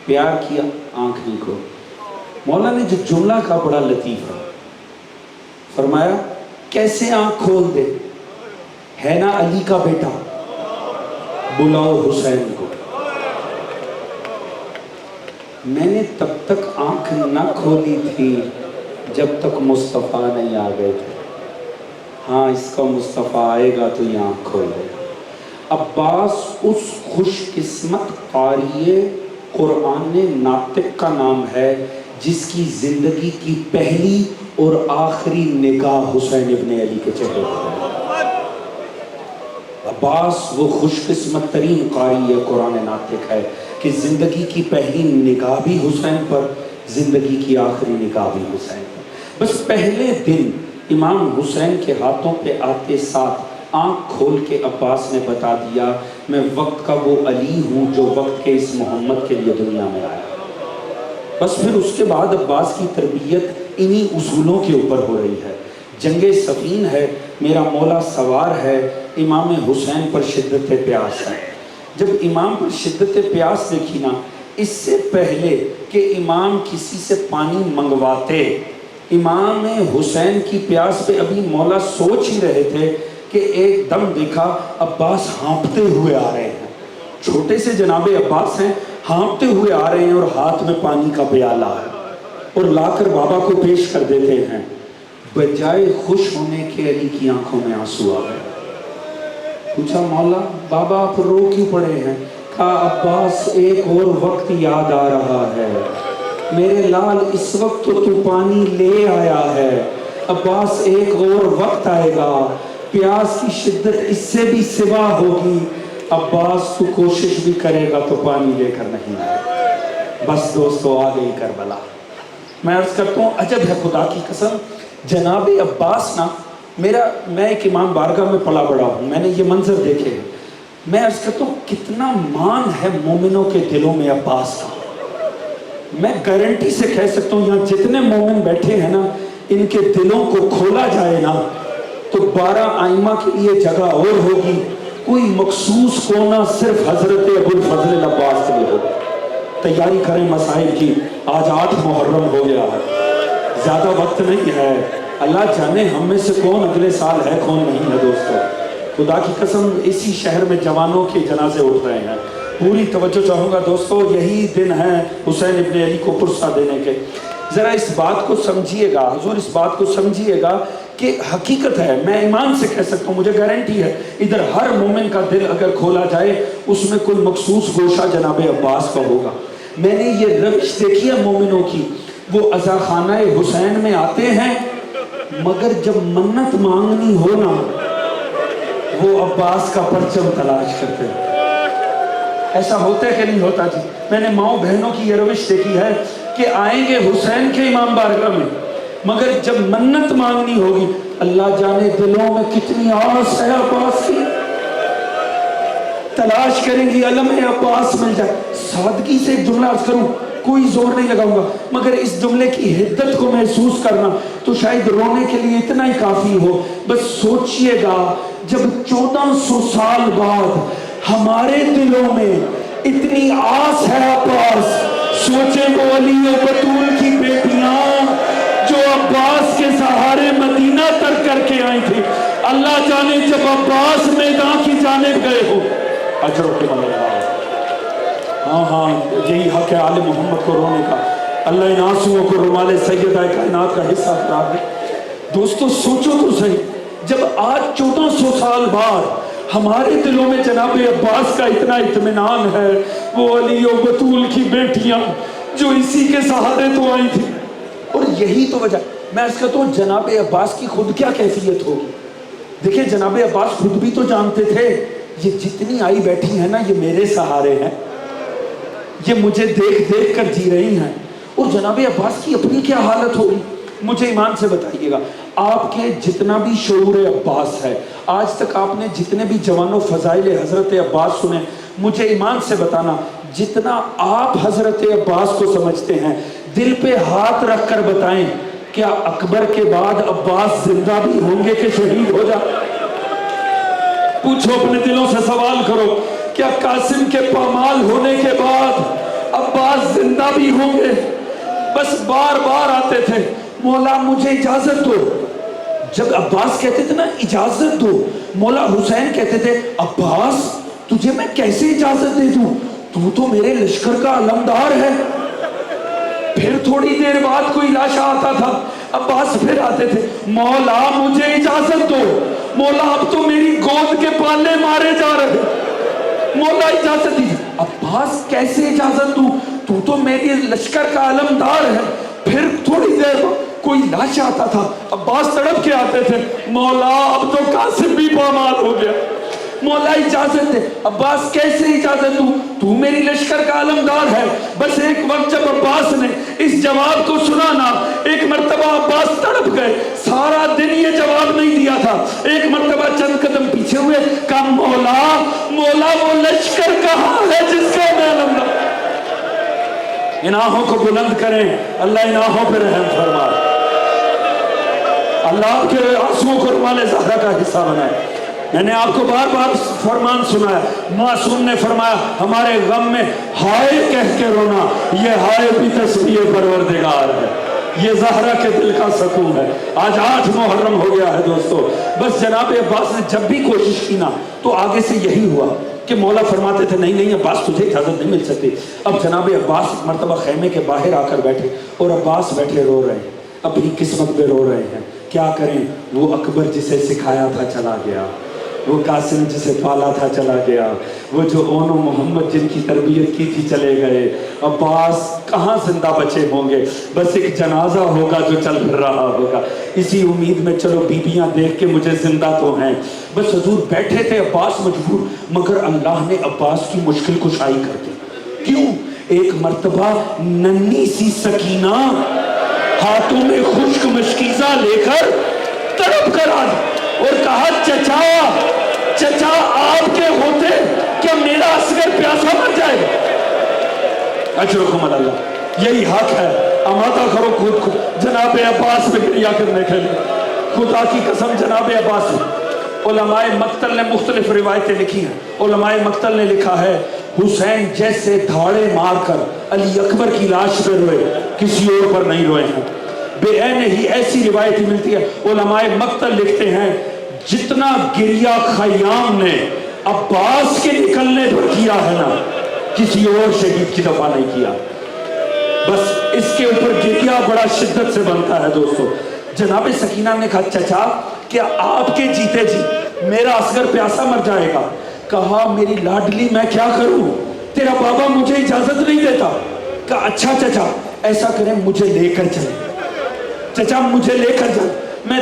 پیار کیا آنکھ نہیں کھول. مولا نے جو جملہ کا بڑا لطیف ہے فرمایا کیسے آنکھ کھول دے، ہے نا علی کا بیٹا، بلاؤ حسین کو. میں نے تب تک آنکھ نہ کھولی تھی جب تک مصطفیٰ نہیں آ گئے تھے. ہاں اس کا مصطفیٰ آئے گا تو یہ آنکھ کھول دے گا. عباس اس خوش قسمت قاری قرآن ناطق کا نام ہے جس کی زندگی کی پہلی اور آخری نگاہ حسین ابن علی کے چہرے پر ہے. عباس وہ خوش قسمت ترین قاری قرآن ناطق ہے کہ زندگی کی پہلی نگاہ بھی حسین پر، زندگی کی آخری نگاہ بھی حسین پر. بس پہلے دن امام حسین کے ہاتھوں پہ آتے ساتھ آنکھ کھول کے عباس نے بتا دیا میں وقت کا وہ علی ہوں جو وقت کے اس محمد کے لیے دنیا میں آیا. بس پھر اس کے بعد عباس کی تربیت انہی اصولوں کے اوپر ہو رہی ہے. جنگ صفین ہے، میرا مولا سوار ہے، امام حسین پر شدت پیاس ہے. جب امام پر شدت پیاس دیکھی نا، اس سے پہلے کہ امام کسی سے پانی منگواتے، امام حسین کی پیاس پہ ابھی مولا سوچ ہی رہے تھے کہ ایک دم دیکھا عباس ہانپتے ہوئے آ رہے ہیں. چھوٹے سے جناب عباس ہیں، ہانپتے ہوئے آ رہے ہیں اور ہاتھ میں پانی کا پیالہ ہے اور لا کر بابا کو پیش کر دیتے ہیں. بجائے خوش ہونے کے علی کی آنکھوں میں آنسو آ گئے. پوچھا مولا بابا آپ رو کیوں پڑے ہیں؟ کہا عباس ایک اور وقت یاد آ رہا ہے، میرے لال اس وقت تو پانی لے آیا ہے، عباس ایک اور وقت آئے گا، پیاس کی شدت اس سے بھی سوا ہوگی، عباس تو کوشش بھی کرے گا تو پانی لے کر نہیں آئے. بس دوستو آ گئی کربلا. میں عرض کرتا ہوں عجب ہے خدا کی قسم، جناب عباس نا میں ایک امام بارگاہ میں پلا بڑا ہوں، میں نے یہ منظر دیکھے ہیں. میں عرض کرتا ہوں کتنا مان ہے مومنوں کے دلوں میں عباس کا. میں گارنٹی سے کہہ سکتا ہوں یہاں جتنے مومن بیٹھے ہیں نا، ان کے دلوں کو کھولا جائے نا تو 12 آئمہ کے لیے جگہ اور ہوگی. کوئی مخصوص کونا صرف حضرت ابو الفضل عباس کے لیے ہوگا. تیاری کریں مسائل کی. آج 8 محرم ہو گیا ہے, زیادہ وقت نہیں ہے. اللہ جانے ہم میں سے کون اگلے سال ہے کون نہیں ہے. دوستو خدا کی قسم اسی شہر میں جوانوں کے جنازے اٹھ رہے ہیں. پوری توجہ چاہوں گا دوستو, یہی دن ہے حسین ابن علی کو پرسہ دینے کے. ذرا اس بات کو سمجھیے گا حضور, اس بات کو سمجھیے گا کہ حقیقت ہے. میں ایمان سے کہہ سکتا ہوں, مجھے گارنٹی ہے ادھر ہر مومن کا دل اگر کھولا جائے اس میں کوئی مخصوص گوشہ جناب عباس کا ہوگا. میں نے یہ روش دیکھی ہے مومنوں کی, وہ عزا خانہ حسین میں آتے ہیں مگر جب منت مانگنی ہو نا وہ عباس کا پرچم تلاش کرتے ہیں. ایسا ہوتا ہے کہ نہیں ہوتا جی؟ میں نے ماؤں بہنوں کی یہ روش دیکھی ہے کہ آئیں گے حسین کے امام بارگاہ میں مگر جب منت مانگنی ہوگی, اللہ جانے دلوں میں کتنی آس ہے عباس کی, تلاش کریں گی علم عباس مل جائے. سادگی سے ایک جملہ عرض کروں, کوئی زور نہیں لگاؤں گا, مگر اس جملے کی حدت کو محسوس کرنا تو شاید رونے کے لیے اتنا ہی کافی ہو. بس سوچئے گا جب 1400 سال بعد ہمارے دلوں میں اتنی آس ہے عباس, سوچیں وہ علی و بطول کی بیٹیاں جو عباس کے سہارے مدینہ ترک کر کے آئی تھی. اللہ جانے جب عباس میدان کی جانب گئے ہو, اجر و کمال اللہ. ہاں یہی حق ہے آل محمد کو رونے کا. اللہ ان آنسوؤں کو رومال سیدہ کائنات کا حصہ قرار دے. دوستو سوچو تو صحیح, جب آج 1400 سال بعد ہمارے دلوں میں جناب عباس کا اتنا اطمینان ہے, وہ علی و بطول کی بیٹیاں جو اسی کے سہارے تو آئی تھی. اور یہی تو وجہ, میں اس کہتا ہوں جناب عباس کی خود کیا کیفیت ہوگی. دیکھیں جناب عباس خود بھی تو جانتے تھے یہ جتنی آئی بیٹھی ہیں نا یہ میرے سہارے ہیں, یہ مجھے دیکھ دیکھ کر جی رہی ہیں. اور جناب عباس کی اپنی کیا حالت ہوگی, مجھے ایمان سے بتائیے گا. آپ کے جتنا بھی شعور عباس ہے, آج تک آپ نے جتنے بھی جوان و فضائل حضرت عباس سنے, مجھے ایمان سے بتانا جتنا آپ حضرت عباس کو سمجھتے ہیں, دل پہ ہاتھ رکھ کر بتائیں کیا اکبر کے بعد عباس زندہ بھی ہوں گے کہ شہید ہو جائے؟ پوچھو اپنے دلوں سے سوال کرو, کیا قاسم کے پامال ہونے کے بعد عباس زندہ بھی ہوں گے؟ بس بار بار آتے تھے, مولا مجھے اجازت دو. جب عباس کہتے تھے نا اجازت دو, مولا حسین کہتے تھے عباس تجھے میں کیسے اجازت دے دوں, تو میرے لشکر کا علمدار ہے. پھر تھوڑی دیر بعد کوئی لاشا آتا تھا, عباس پھر آتے تھے, مولا مجھے اجازت دو, مولا اب تو میری گود کے پالے مارے جا رہے, مولا اجازت دیجیے. عباس کیسے اجازت دوں, تو میری لشکر کا علمدار ہے. پھر تھوڑی دیر کوئی لاشا آتا تھا, عباس تڑپ کے آتے تھے, مولا اب تو قاسم بھی پامال ہو گیا, مولا اجازت دے. عباس کیسے اجازت دوں, تو میری لشکر کا علمدار ہے. بس ایک وقت جب عباس نے اس جواب کو سنا نا, ایک مرتبہ عباس تڑپ گئے, سارا دن یہ جواب نہیں دیا تھا. ایک مرتبہ چند قدم پیچھے ہوئے, کہا مولا مولا وہ لشکر کہاں ہے جس کا میں علمدار. ان آنکھوں کو بلند کریں, اللہ ان آنکھوں پہ رحم فرمائے, اللہ آپ کے آنسوؤں کو رومال زہرا کا حصہ بنائے. میں نے آپ کو بار بار فرمان سنا ہے, معصوم نے فرمایا ہمارے غم میں ہائے کہہ کے رونا, یہ ہائے بھی تسبیح پروردگار ہے, یہ زہرا کے دل کا سکون ہے. آج 8 محرم ہو گیا ہے دوستو. بس جناب عباس نے جب بھی کوشش کی نا تو آگے سے یہی ہوا کہ مولا فرماتے تھے نہیں عباس تجھے اجازت نہیں مل سکتی. اب جناب عباس مرتبہ خیمے کے باہر آ کر بیٹھے, اور عباس بیٹھے رو رہے ہیں, اپنی قسمت پہ رو رہے ہیں. کیا کریں, وہ اکبر جسے سکھایا تھا چلا گیا, وہ قاسم جسے پالا تھا چلا گیا, وہ جو اون و محمد جن کی تربیت کی تھی چلے گئے. عباس کہاں زندہ بچے ہوں گے, بس ایک جنازہ ہوگا جو چل پھر رہا ہوگا. اسی امید میں چلو بیبیاں دیکھ کے مجھے زندہ تو ہیں. بس حضور بیٹھے تھے, عباس مجبور, مگر اللہ نے عباس کی مشکل کشائی کر دی. کیوں؟ ایک مرتبہ ننھی سی سکینہ ہاتھوں میں خشک مشکیزہ لے کر تڑپ کر آ اور کہا چچا آپ کے ہوتے کیا میرا اصغر پیاسا مر جائے. اجرکم اللہ, یہی حق ہے. آمادہ کرو خود کو جناب عباس پہ گریہ کرنے کے لیے. خدا کی قسم جناب عباس, علماء مقتل نے مختلف روایتیں لکھی ہیں. علماء مقتل نے لکھا ہے حسین جیسے دھاڑے مار کر علی اکبر کی لاش پہ روئے، کسی اور پر نہیں روئے ہیں۔ بے عین ہی ایسی روایت ملتی ہے، علماء مقتل لکھتے ہیں جتنا گریہ خیام نے عباس کے نکلنے پر کیا ہے نا، کسی اور شہید کی دفعہ نہیں کیا۔ بس اس کے اوپر گریہ بڑا شدت سے بنتا ہے دوستو۔ جناب سکینہ نے کہا چچا کیا آپ کے جیتے جی میرا اصغر پیاسا مر جائے گا؟ کہا میری لاڈلی میں کیا کروں، تیرا بابا مجھے اجازت نہیں دیتا۔ کہا اچھا چچا ایسا کریں مجھے لے کر چلیں، چچا مجھے لے کر جائیں، میں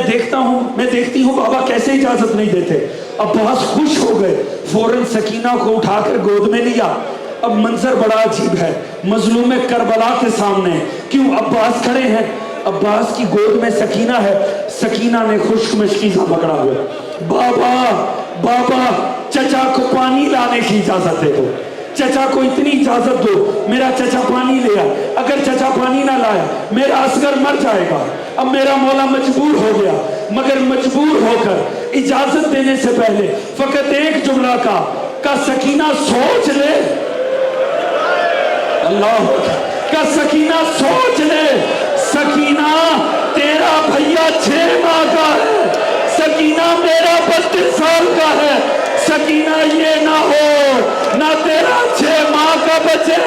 دیکھتی ہوں بابا کیسے اجازت نہیں دیتے۔ عباس خوش ہو گئے، فوراً سکینہ کو اٹھا کر گود میں لیا۔ اب منظر بڑا عجیب ہے، مظلوم کربلا کے سامنے کیوں عباس کھڑے ہیں، عباس کی گود میں سکینہ ہے۔ سکینہ نے خشک مشکیزہ پکڑا ہوا، بابا بابا چچا کو پانی لانے کی اجازت دے دو، چچا کو اتنی اجازت دو، میرا چچا پانی لیا، اگر چچا پانی نہ لایا میرا اصغر مر جائے گا۔ اب میرا مولا مجبور ہو گیا، مگر مجبور ہو کر اجازت دینے سے پہلے فقط ایک جملہ کا سکینہ سوچ لے، اللہ کا سکینہ سوچ لے، سکینہ تیرا بھیا 6 ماہ کا ہے، سکینہ میرا 32 سال کا ہے، سکینہ یہ نہ ہو نہ تیرا 6 ماہ کا بچے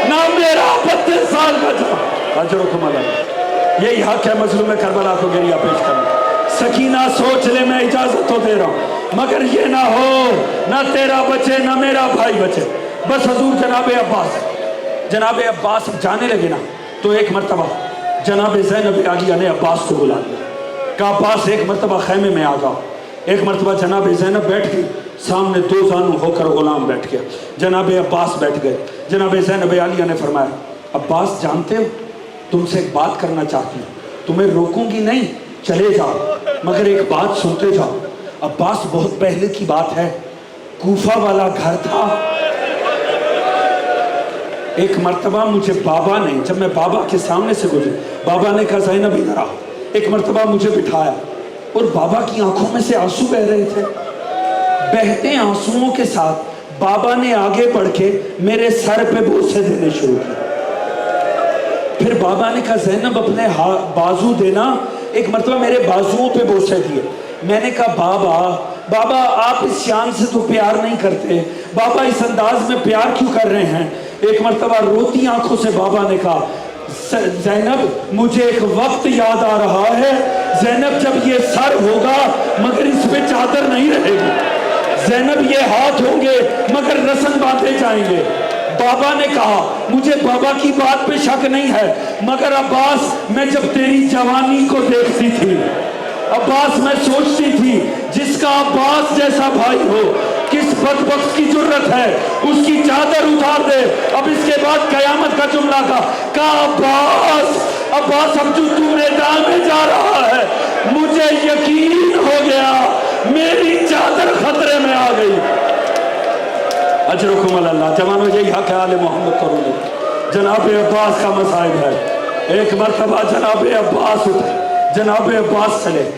نہ میرا 32 سال کا جا۔ اجرکم اللہ، یہی حق ہے مظلوم کربلا کو گریہ پیش کرنا۔ سکینہ سوچ لے میں اجازت تو دے رہا ہوں، مگر یہ نہ ہو نہ تیرا بچے نہ میرا بھائی بچے۔ بس حضور جناب عباس جانے لگے نا تو ایک مرتبہ جناب زینب عالیہ نے عباس کو بلا دیا، کہا عباس ایک مرتبہ خیمے میں آ جاؤ۔ ایک مرتبہ جناب زینب بیٹھ گئی، سامنے 2 زانو ہو کر غلام بیٹھ گیا، جناب عباس بیٹھ گئے۔ جناب زینب عالیہ نے فرمایا عباس جانتے ہو تم سے ایک بات کرنا چاہتی ہوں، تمہیں روکوں گی نہیں، چلے جاؤ مگر ایک بات سنتے جاؤ۔ عباس بہت پہلے کی بات ہے، کوفہ والا گھر تھا، ایک مرتبہ مجھے بابا نے، جب میں بابا کے سامنے سے گزرا، بابا نے کہا زینب ادھر آؤ، ایک مرتبہ مجھے بٹھایا اور بابا کی آنکھوں میں سے آنسو بہ رہے تھے۔ بہتے آنسوؤں کے ساتھ بابا نے آگے بڑھ کے میرے سر پہ بوسے دینے شروع کیے۔ پھر بابا نے کہا زینب اپنے بازو دینا، ایک مرتبہ میرے بازوؤں پہ بوسے دیے۔ میں نے کہا بابا آپ اس شان سے تو پیار نہیں کرتے، بابا اس انداز میں پیار کیوں کر رہے ہیں؟ ایک مرتبہ روتی آنکھوں سے بابا نے کہا زینب مجھے ایک وقت یاد آ رہا ہے، زینب جب یہ سر ہوگا مگر اس پہ چادر نہیں رہے گی، زینب یہ ہاتھ ہوں گے مگر رسن باندھے جائیں گے۔ بابا نے کہا مجھے بابا کی بات پہ شک نہیں ہے، مگر عباس میں جب تیری جوانی کو دیکھتی تھی، عباس میں سوچتی تھی جس کا عباس جیسا بھائی ہو کس بدبخت کی جرت ہے اس کی چادر اتار دے۔ اب اس کے بعد قیامت کا جملہ کہا عباس اب جو تو میدان میں جا رہا ہے مجھے یقین ہو گیا میری چادر خطرے میں آ گئی۔ اجرکم اللہ، جوانوں یہی حق ہے آل محمد کرو لے۔ جناب عباس کا مصائب ہے، ایک مرتبہ جناب عباس اٹھے، جناب عباس چلے،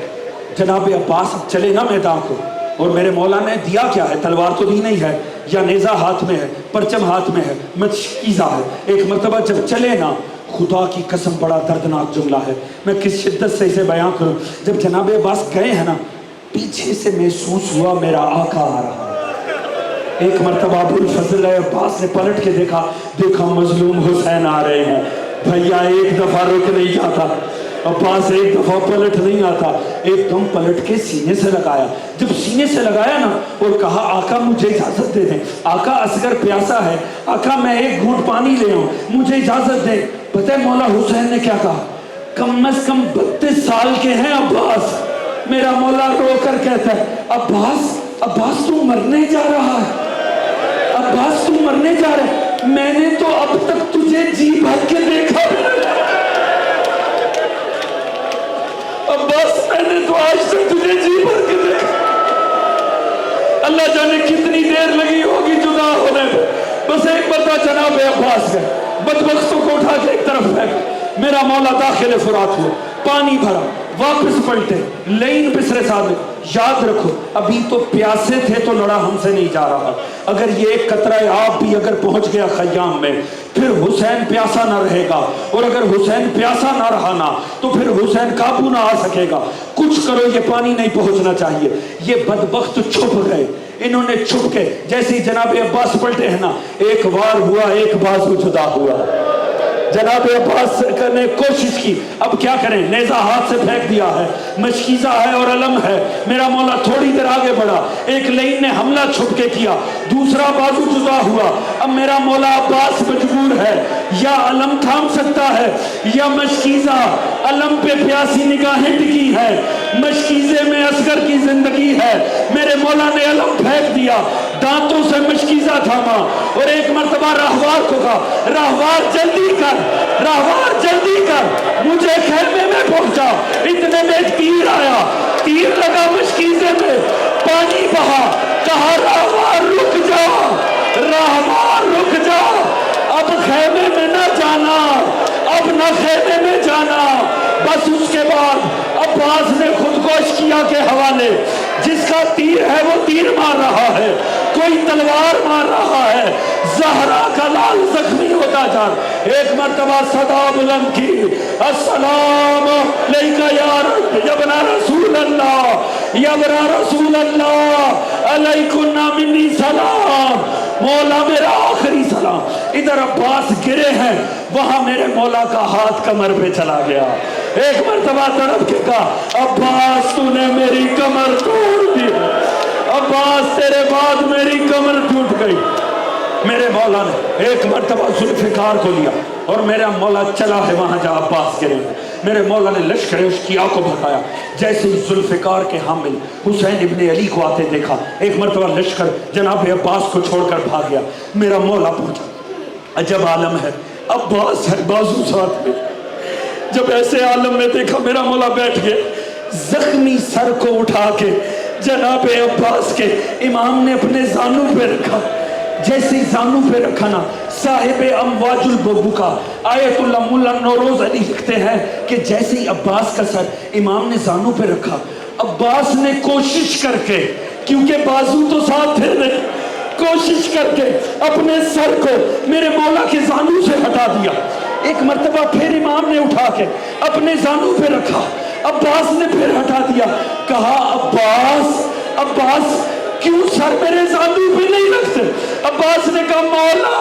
جناب عباس اب چلے نا میدان کو، اور میرے مولا نے دیا کیا ہے، تلوار تو دی نہیں ہے، یا نیزہ ہاتھ میں ہے، پرچم ہاتھ میں ہے، مشکیزہ ہے۔ ایک مرتبہ جب چلے نا، خدا کی قسم بڑا دردناک جملہ ہے، میں کس شدت سے اسے بیان کروں۔ جب جناب عباس گئے ہیں نا، پیچھے سے محسوس ہوا میرا آقا آ رہا ہے۔ ایک مرتبہ ابو الفضل عباس نے پلٹ کے دیکھا مظلوم حسین آ رہے ہیں۔ بھیا ایک دفعہ رک نہیں جاتا، عباس ایک دفعہ پلٹ نہیں آتا، ایک دم پلٹ کے سینے سے لگایا۔ جب سینے سے لگایا نا اور کہا آقا مجھے اجازت دے دیں، آقا اصغر پیاسا ہے، آقا میں ایک گھونٹ پانی لے آؤں، مجھے اجازت دیں۔ پتہ ہے مولا حسین نے کیا کہا؟ کم از کم 32 سال کے ہیں عباس۔ میرا مولا رو کر کہتا ہے عباس تو مرنے جا رہا ہے، عباس تو مرنے جا رہا ہے، میں نے تو اب تک تجھے جی بھر کے دیکھا عباس، میں نے تو آج تک تجھے جی بھر کے دیکھا۔ اللہ جانے کتنی دیر لگی ہوگی جدا ہونے میں، بس ایک مرتبہ جناب عباس گئے، بدبختوں کو اٹھا کے ایک طرف پھینک، میرا مولا داخل فرات ہوا، پانی بھرا، واپس پلٹے، لین بسرے صادق، یاد رکھو ابھی تو پیاسے تھے تو لڑا ہم سے نہیں جا رہا، اگر یہ ایک قطرہ آب بھی اگر پہنچ گیا خیام میں پھر حسین پیاسا نہ رہے گا، اور اگر حسین پیاسا نہ رہا نا تو پھر حسین قابو نہ آ سکے گا۔ کچھ کرو یہ پانی نہیں پہنچنا چاہیے۔ یہ بدبخت چھپ گئے، انہوں نے چھپ کے جیسے جناب عباس پلٹے ہیں نا، ایک وار ہوا ایک بازو جدا ہوا۔ جناب عباس نے کوشش کی، اب کیا کریں، نیزہ ہاتھ سے پھینک دیا ہے، مشکیزہ ہے اور علم ہے۔ میرا مولا تھوڑی دیر آگے بڑھا، ایک لین نے حملہ چھپ کے کیا، دوسرا بازو جدا ہوا۔ اب میرا مولا عباس مجبور ہے، یا علم تھام سکتا ہے یا مشکیزہ۔ علم پہ پیاسی نگاہیں ٹکی ہے، مشکیزے میں اصغر کی زندگی ہے۔ میرے مولا نے علم پھینک دیا، دانتوں سے مشکیزہ تھاما اور ایک مرتبہ راہوار کو کہا، راہوار جلدی کر، راہوار جلدی کر، مجھے خیمے میں پہنچا۔ اتنے میں تیر آیا، تیر لگا مشکیزے میں، پانی بہا، کہا راہوار رک جا، راہوار رک جا، اب خیمے میں نہ جانا، اب نہ خیمے میں جانا۔ بس اس کے بعد عباس نے خودکش کیا کے حوالے، جس کا تیر ہے وہ تیر مار رہا ہے، کوئی تلوار مار رہا ہے، زہرا کا لال زخمی ہوتا جا۔ ایک مرتبہ صدا بلند کی، السلام علیکہ یا ابن رسول اللہ، یا ابن رسول اللہ، علیکن منی سلام، مولا میرا آخری سلام۔ ادھر عباس گرے ہیں، وہاں میرے مولا کا ہاتھ کمر پہ چلا گیا۔ ایک مرتبہ تڑپ کے کہا، عباس تو نے میری کمر توڑ دی، عباس تیرے بعد میری کمر ٹوٹ گئی۔ میرے مولا نے ایک مرتبہ ذوالفقار کو لیا اور میرا مولا چلا ہے وہاں جہاں عباس گرے ہیں۔ میرے مولا نے لشکر اشکیا کو بھگایا، جیسے ہی ذوالفقار کے حامل حسین ابن علی کو آتے دیکھا، ایک مرتبہ لشکر جناب عباس کو چھوڑ کر بھاگ گیا۔ میرا مولا پہنچا، عجب عالم ہے، عباس ہے بازو ساتھ میں۔ جب ایسے عالم میں دیکھا میرا مولا بیٹھ گئے، زخمی سر کو اٹھا کے جناب عباس کے امام نے اپنے زانوں پہ رکھا۔ جیسے زانوں پہ رکھا نا، صاحب امواج البکا آیت اللہ مولا نوروز علی لکھتے ہیں کہ جیسے ہی عباس کا سر امام نے زانوں پہ رکھا، عباس نے کوشش کر کے، کیونکہ بازو تو ساتھ تھے نہیں، کوشش کر کے اپنے سر کو میرے مولا کے زانوں سے ہٹا دیا۔ ایک مرتبہ پھر امام نے اٹھا کے اپنے زانوں پہ رکھا، عباس نے پھر ہٹا دیا، کہا عباس، عباس کیوں سر میرے زانوں پہ نہیں رکھتے؟ عباس نے کہا مولا،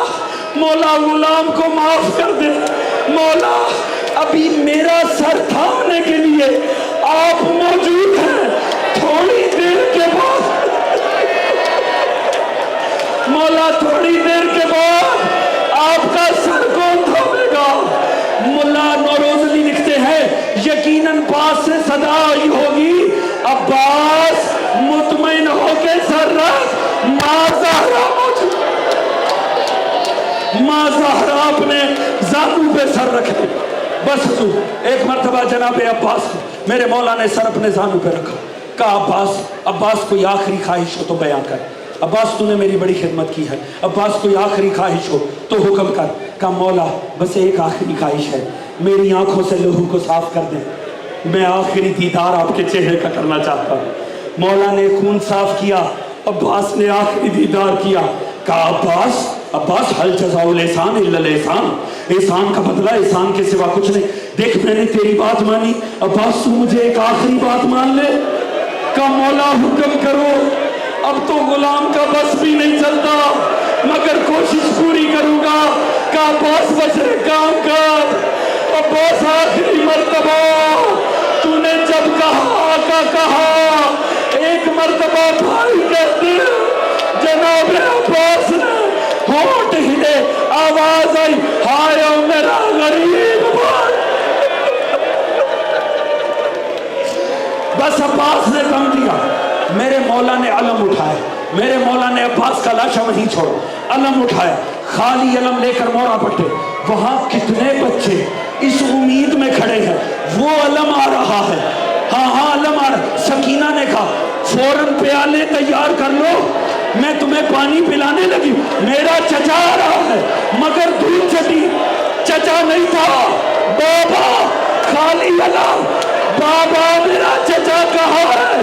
مولا غلام کو معاف کر دے، مولا ابھی میرا سر تھامنے کے لیے آپ موجود ہیں، تھوڑی دیر کے بعد مولا تھوڑی دیر کے بعد آپ کا سر کون تھامے گا؟ مولا نوروز علی لکھتے ہیں یقیناً پاس سے صدا آئی ہوگی، عباس مطمئن ہو کے سر رکھ، ماں زہرا موجود، ماں زہرا اپنے زانوں پہ سر رکھ دے۔ بس حضور ایک مرتبہ جناب عباس کو میرے مولا نے سر اپنے زانوں پہ رکھا، کہا عباس، عباس کوئی آخری خواہش ہو تو بیان کر، عباس تو نے میری بڑی خدمت کی ہے، عباس کوئی آخری خواہش ہو تو حکم کر۔ کہا مولا بس ایک آخری خواہش ہے، میری آنکھوں سے لہو کو صاف کر دیں، میں آخری دیدار آپ کے چہرے کا کرنا چاہتا ہوں۔ مولا نے خون صاف کیا، عباس نے آخری دیدار کیا۔ کہا عباس، عباس حل جزاء الاحسان الا الاحسان، احسان کا بدلہ احسان کے سوا کچھ نہیں۔ دیکھ میں نے تیری بات مانی، عباس تو مجھے ایک آخری بات مان لے۔ کہا مولا حکم کرو، اب تو غلام کا بس بھی نہیں چلتا مگر کوشش پوری کروں گا۔ کہا عباس بس ایک کام کر، عباس آخری مرتبہ تو نے جب کہا آقا کہا، ایک مرتبہ بھائی کہتے، جناب عباس نے ہونٹ ہلے، آواز آئی، ہائے او میرا غریب بھائی۔ بس عباس نے دم دیا، میرے مولا نے علم اٹھایا، میرے مولا نے عباس کا لاشا وہیں چھوڑ، علم اٹھایا، خالی علم لے کر مورا پٹے۔ وہاں کتنے بچے اس امید میں کھڑے ہیں وہ علم آ رہا ہے، ہاں ہاں علم آ رہا۔ سکینہ نے کہا فوراً پیالے تیار کر لو، میں تمہیں پانی پلانے لگی۔ میرا چچا آ رہا ہے مگر دودھ چٹی، چچا نہیں تھا، بابا، خالی علم، بابا میرا چچا کہاں ہے؟